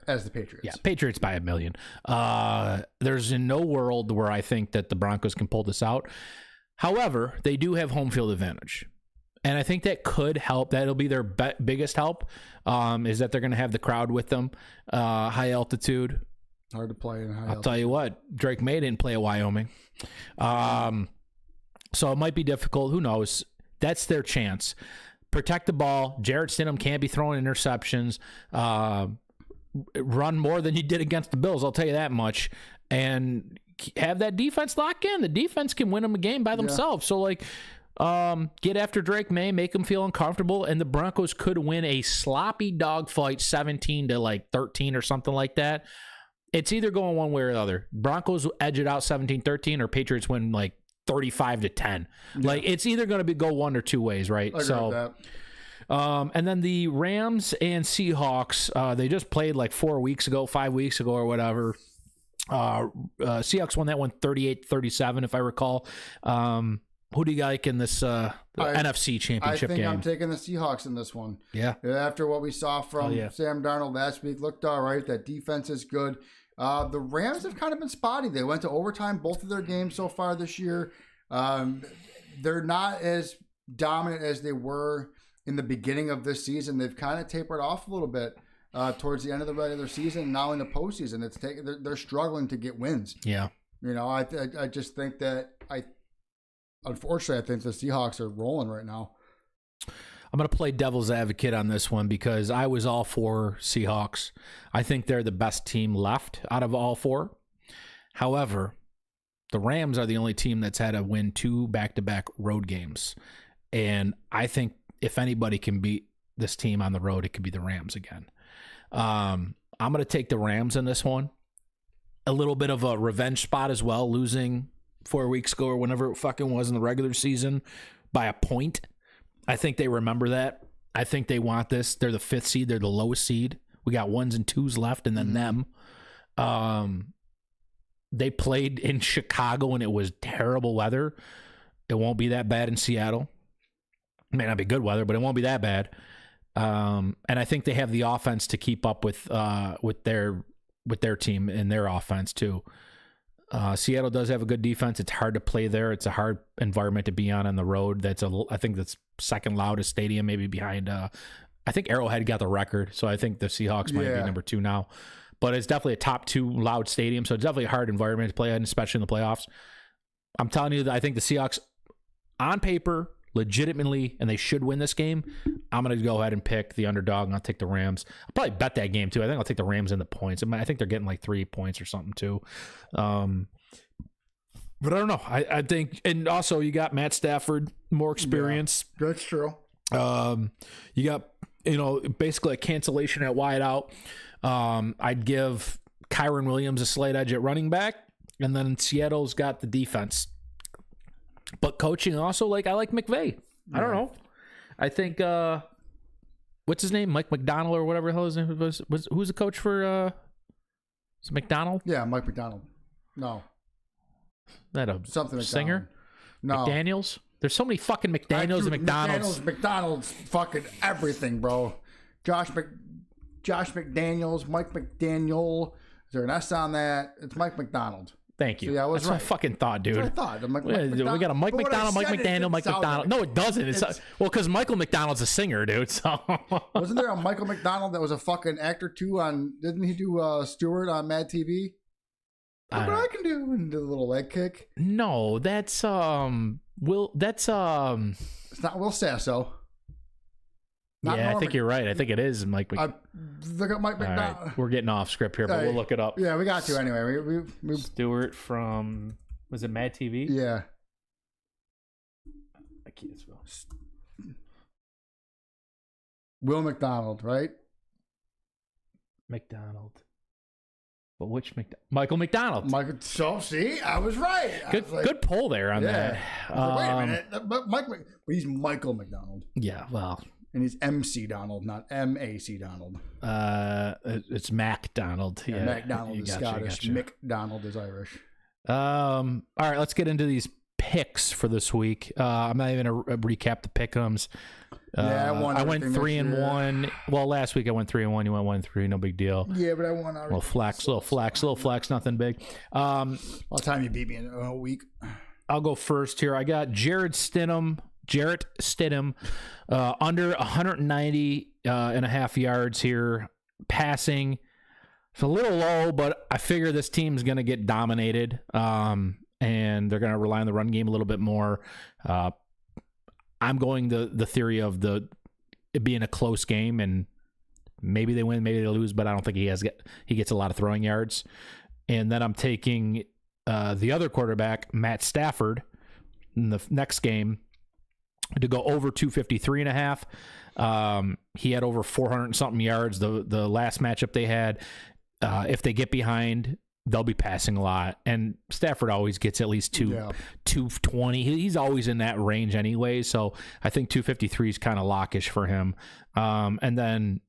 as the Patriots. Yeah, Patriots by 1 million. There's in no world where I think that the Broncos can pull this out. However, they do have home field advantage. And I think that could help. That'll be their biggest help, is that they're going to have the crowd with them, high altitude. Hard to play in high altitude. I'll tell you what, Drake May didn't play at Wyoming. So it might be difficult. Who knows? That's their chance. Protect the ball. Jarrett Stidham can't be throwing interceptions. Run more than you did against the Bills, I'll tell you that much. And have that defense lock in. The defense can win them a game by themselves. So, like, get after Drake May, make them feel uncomfortable, and the Broncos could win a sloppy dogfight 17-13 or something like that. it's either going one way or the other. Broncos edge it out 17-13, or Patriots win like 35-10. Like it's either going to go one or two ways, right? I agree with that. And then the Rams and Seahawks, they just played like 5 weeks ago or whatever. Seahawks won that one 38-37, if I recall. Who do you like in this NFC Championship game? I think I'm taking the Seahawks in this one. Yeah. After what we saw from Sam Darnold last week, looked all right. That defense is good. The Rams have kind of been spotty. They went to overtime both of their games so far this year. They're not as dominant as they were in the beginning of this season. They've kind of tapered off a little bit towards the end of the regular season. And now in the postseason, they're struggling to get wins. Yeah. You know, I just think that unfortunately, I think the Seahawks are rolling right now. I'm going to play devil's advocate on this one because I was all for Seahawks. I think they're the best team left out of all four. However, the Rams are the only team that's had to win 2 back-to-back road games. And I think if anybody can beat this team on the road, it could be the Rams again. I'm going to take the Rams in this one. A little bit of a revenge spot as well, losing 4 weeks ago or whenever it fucking was in the regular season by a point. I think they remember that. I think they want this. They're the 5th seed. They're the lowest seed. We got 1s and 2s left, and then them. They played in Chicago, and it was terrible weather. It won't be that bad in Seattle. It may not be good weather, but it won't be that bad. And I think they have the offense to keep up with their team and their offense too. Seattle does have a good defense. It's hard to play there. It's a hard environment to be on the road. I think that's second loudest stadium, maybe behind. I think Arrowhead got the record, so I think the Seahawks might be number 2 now. But it's definitely a top 2 loud stadium, so it's definitely a hard environment to play in, especially in the playoffs. I'm telling you that I think the Seahawks, on paper, legitimately, and they should win this game. I'm going to go ahead and pick the underdog, and I'll take the Rams. I'll probably bet that game, too. I think I'll take the Rams in the points. I think they're getting like 3 points or something, too. But I don't know. I think, and also you got Matt Stafford, more experience. Yeah, that's true. You got, basically a cancellation at wide out. I'd give Kyron Williams a slight edge at running back, and then Seattle's got the defense. But coaching also, I like McVay. I don't know. I think, what's his name? Mike McDonald or whatever the hell his name was. Who's the coach for, is it McDonald? Yeah, Mike McDonald. No. That a something singer? No. McDaniels? There's so many fucking McDaniels and McDonald's. McDonald's fucking everything, bro. Josh McDaniels, Mike McDaniel. Is there an S on that? It's Mike McDonald. Thank you. So, yeah, I was That's right. what I fucking thought, dude. That's what I thought. I'm like, we got a Mike McDonald, Mike McDaniel, Mike McDonald. No, it doesn't. It's well, because Michael McDonald's a singer, dude. So wasn't there a Michael McDonald that was a fucking actor too? Didn't he do Stewart on Mad TV? Look what I can do and do the little leg kick. No, that's Will. That's It's not Will Sasso. I think you're right. I think it is Mike. Look at Mike McDonald. Right. We're getting off script here, but we'll look it up. Yeah, we got to anyway. We Stewart from, was it Mad TV? Yeah. I can't spell. Will McDonald, right? McDonald. But which Michael McDonald? So see, I was right. Good pull there on that. Wait a minute, but he's Michael McDonald. Yeah, well. And he's MC Donald, not M-A-C Donald. It's Mac Donald. Yeah, Mac Donald is Scottish. Mick Donald is Irish. All right, let's get into these picks for this week. I'm not even going to recap the pick'ems. I went 3-1. Well, last week I went 3-1. You went 1-3. No big deal. Yeah, but I won already. Little flex, nothing big. All the time you beat me in a week. I'll go first here. I got Jarrett Stidham, under 190 and a half yards here, passing. It's a little low, but I figure this team's going to get dominated, and they're going to rely on the run game a little bit more. I'm going the theory of it being a close game, and maybe they win, maybe they lose, but I don't think he gets a lot of throwing yards. And then I'm taking the other quarterback, Matt Stafford, in the next game to go over 253.5. He had over 400 something yards the last matchup they had. If they get behind, they'll be passing a lot, and Stafford always gets at least 220. He's always in that range anyway, so I think 253 is kind of lockish for him. And then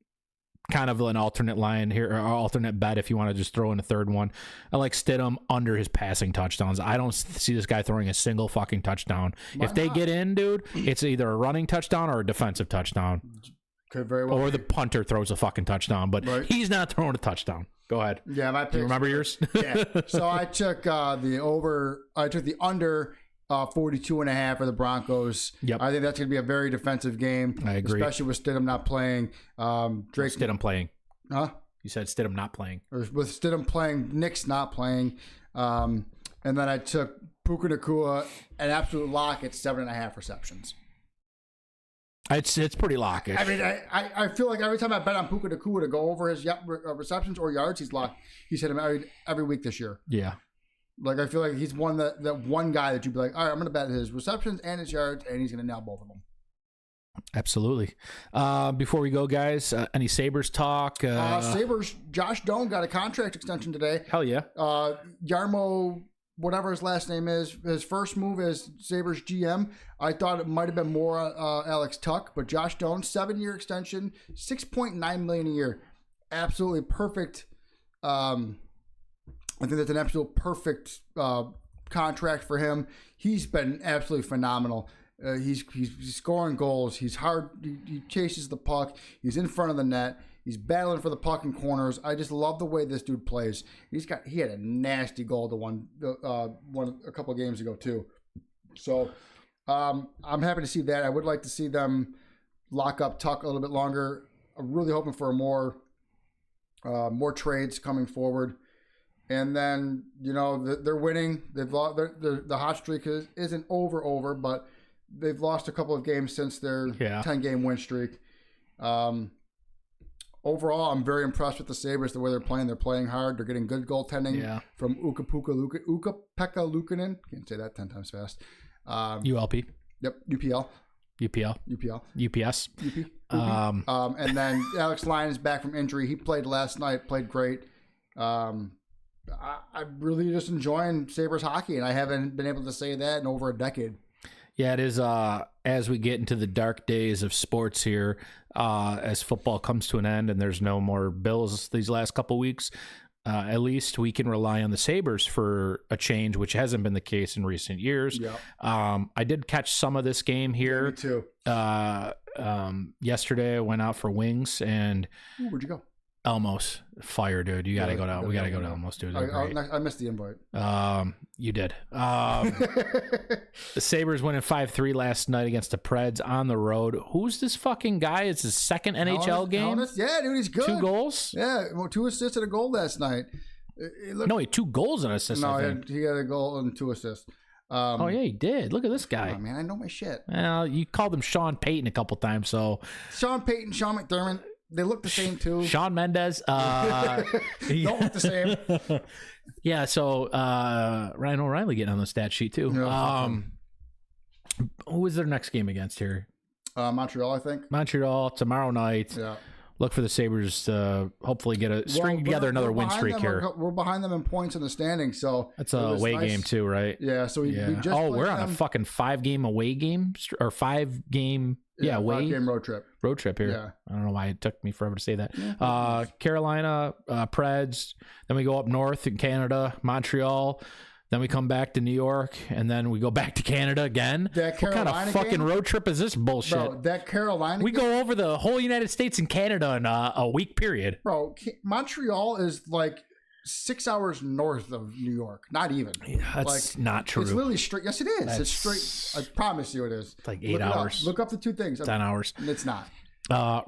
kind of an alternate line here, or alternate bet if you want to just throw in a third one. I like Stidham under his passing touchdowns. I don't see this guy throwing a single fucking touchdown. If they get in, dude, it's either a running touchdown or a defensive touchdown. Could very well. Or the punter throws a fucking touchdown, but he's not throwing a touchdown. Go ahead. Yeah, my picks. Do you remember yours? Yeah. So I took the under 42.5 for the Broncos. Yep. I think that's going to be a very defensive game. I agree. Especially with Stidham not playing. Drake Stidham playing. Huh? You said Stidham not playing. Or with Stidham playing, Nick's not playing. And then I took Puka Nacua, an absolute lock at 7.5 receptions. It's pretty lockish. I mean, I feel like every time I bet on Puka Nacua to go over his receptions or yards, he's locked. He's hit him every week this year. Yeah. Like, I feel like he's that one guy that you'd be like, all right, I'm going to bet his receptions and his yards, and he's going to nail both of them. Absolutely. Before we go, guys, any Sabres talk? Sabres, Josh Doan got a contract extension today. Hell yeah. Yarmo, whatever his last name is, his first move as Sabres GM, I thought it might have been more Alex Tuck, but Josh Doan, 7-year extension, $6.9 million a year. Absolutely perfect. I think that's an absolute perfect contract for him. He's been absolutely phenomenal. He's scoring goals. He's hard. He chases the puck. He's in front of the net. He's battling for the puck in corners. I just love the way this dude plays. He had a nasty goal to one a couple of games ago too. So I'm happy to see that. I would like to see them lock up Tuck a little bit longer. I'm really hoping for more trades coming forward. And then, they're winning. They've lost. The hot streak isn't over, but they've lost a couple of games since their 10-game win streak. Overall, I'm very impressed with the Sabres, the way they're playing. They're playing hard. They're getting good goaltending from Ukko-Pekka Luukkonen. Can't say that 10 times fast. ULP. Yep, UPL. UPS. And then Alex Lyon is back from injury. He played last night, played great. I'm really just enjoying Sabres hockey, and I haven't been able to say that in over a decade. Yeah, it is. As we get into the dark days of sports here, as football comes to an end and there's no more Bills these last couple weeks, at least we can rely on the Sabres for a change, which hasn't been the case in recent years. Yep. I did catch some of this game here. Yeah, me too. Yesterday I went out for wings and where'd you go? Elmos. Fire, dude. You gotta go down. We gotta go to Elmos, dude. I missed the invite. You did. The Sabres winning 5-3 last night against the Preds on the road. Who's this fucking guy? It's his second NHL game. Yeah, dude, he's good. 2 goals? Yeah, 2 assists and a goal last night. He had 2 goals and an assist. No, he had a goal and 2 assists. Oh yeah, he did. Look at this guy. Oh, man, I know my shit. Well, you called him Sean Payton a couple times, so Sean Payton, Sean McDermott. They look the same too. Shawn Mendes. Don't look the same. Yeah, so Ryan O'Reilly getting on the stat sheet too. Who is their next game against here? Montreal, I think. Montreal tomorrow night. Yeah. Look for the Sabres to hopefully string together another win streak here. We're behind them in points in the standings, so that's a away game too, right? Yeah. So we just we're on a fucking 5-game away game or 5-game. Yeah, away 5-game road trip here. Yeah. I don't know why it took me forever to say that. Carolina, Preds. Then we go up north in Canada, Montreal. Then we come back to New York, and then we go back to Canada again. What kind of fucking road trip is this bullshit? Bro, that Carolina we go over the whole United States and Canada in a week period. Bro, Montreal is like 6 hours north of New York. Not even. That's not true. It's literally straight. Yes, it is. It's straight. I promise you it is. It's like 8 hours. Look up the 2 things. 10 hours. It's not.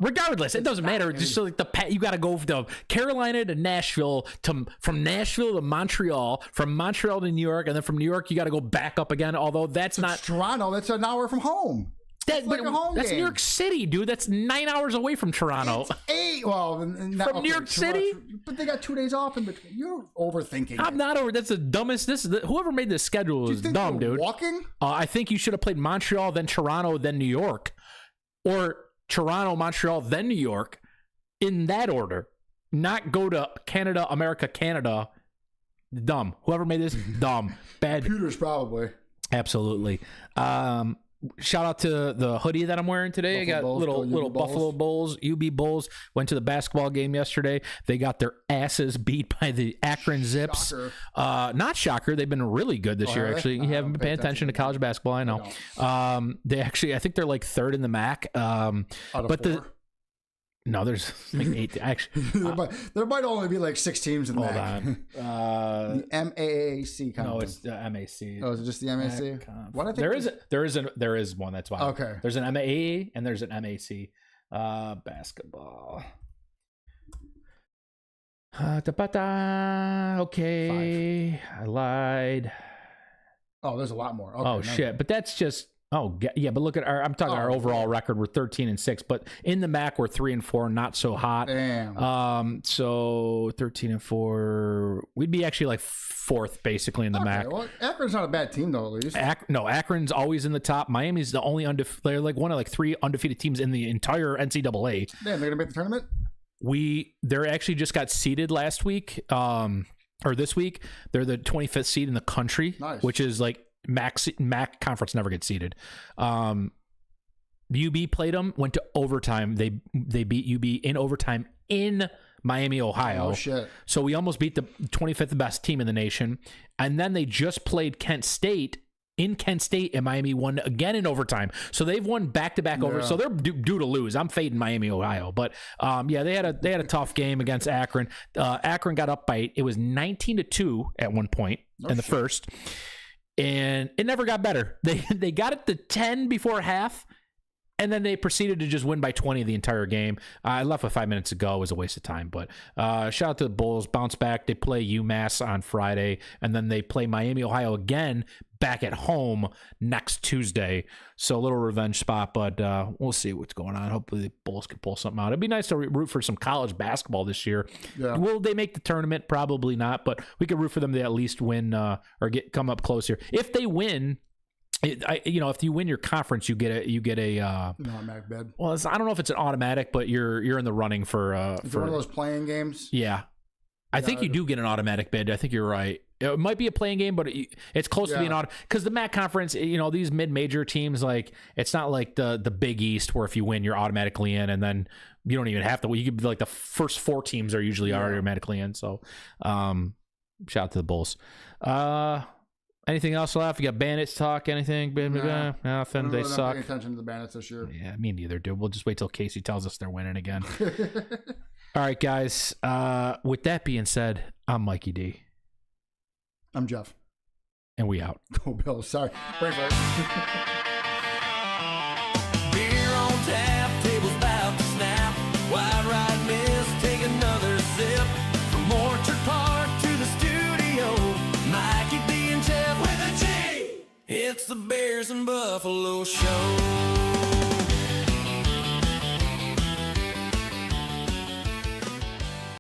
Regardless, it doesn't matter. Just so like you got to go from Carolina to Nashville, from Nashville to Montreal, from Montreal to New York, and then from New York you got to go back up again. Although that's not Toronto. That's an hour from home. That's like a home game. New York City, dude. That's 9 hours away from Toronto. It's 8. Well, from New York City, but they got 2 days off in between. You're overthinking. I'm not over. That's the dumbest. Whoever made this schedule is dumb, dude. Walking? I think you should have played Montreal, then Toronto, then New York, or Toronto, Montreal, then New York, in that order. not go to Canada, America, Canada. Dumb. Whoever made this, dumb. Bad. Computers probably. Absolutely. Shout out to the hoodie that I'm wearing today. Buffalo I got Bulls, little UB Buffalo Bulls, UB Bulls. Went to the basketball game yesterday. They got their asses beat by the Akron Zips. Shocker. Not shocker. They've been really good this year, actually. You haven't been paying attention to college basketball, I know. They actually, I think they're like third in the MAC. Out of but 4? No, there's like 8. Actually, there might only be like 6 teams in the hold MAC. on. The MAAC conference. No, it's the MAC. Oh, is it just the MAC? What I think There is one. That's why. Okay. There's an MAA and there's an MAC. Basketball. Okay, 5. I lied. Oh, there's a lot more. Okay, Oh shit! But that's just. Oh yeah, but look at our. I'm talking our overall record. We're 13-6, but in the MAC we're 3-4, not so hot. Damn. So 13-4, we'd be actually like 4th basically in the MAC. Well, Akron's not a bad team though, at least. No, Akron's always in the top. Miami's the only they're like one of like 3 undefeated teams in the entire NCAA. Damn, they're gonna make the tournament. They're actually just got seeded last week, or this week. They're the 25th seed in the country, Nice. which is like. MAC conference never gets seeded. UB played them, went to overtime. They beat UB in overtime in Miami, Ohio. Oh shit! So we almost beat the 25th best team in the nation. And then they just played Kent State in Kent State, and Miami won again in overtime. So they've won back-to-back over. So they're due to lose. I'm fading Miami, Ohio, but yeah, they had a tough game against Akron. Akron got up by it was 19-2 at one point in the first. And it never got better. They got it to 10 before half, and then they proceeded to just win by 20 the entire game. I left with 5 minutes to go. It was a waste of time. But shout out to the Bulls. Bounce back. They play UMass on Friday, and then they play Miami, Ohio again back at home next Tuesday. So a little revenge spot, but we'll see what's going on. Hopefully the Bulls can pull something out. It'd be nice to root for some college basketball this year. Yeah. Will they make the tournament? Probably not, but we could root for them to at least win or come up close here. If they win, if you win your conference, you get a automatic bid. Well, I don't know if it's an automatic, but you're in the running for one of those playing games. Yeah, I think you do get an automatic bid. I think you're right. It might be a playing game, but it's close to being auto. Because the MAC conference, these mid-major teams, like it's not like the Big East where if you win, you're automatically in, and then you don't even have to. You could be like the first 4 teams are usually automatically in. So, shout out to the Bulls. Anything else left? You got Bandits talk? Anything? Nah, nothing. They suck. Paying attention to the Bandits this year. Yeah, me neither, dude. We'll just wait till Casey tells us they're winning again. All right, guys. With that being said, I'm Mikey D. I'm Jeff. And we out. Go Bills. Sorry. Brain fart. Beer on tap, tables about to snap. Wide right miss, take another sip. From Orchard Park to the studio, Mikey D and Jeff with a G. It's the Bears and Buffalo Show.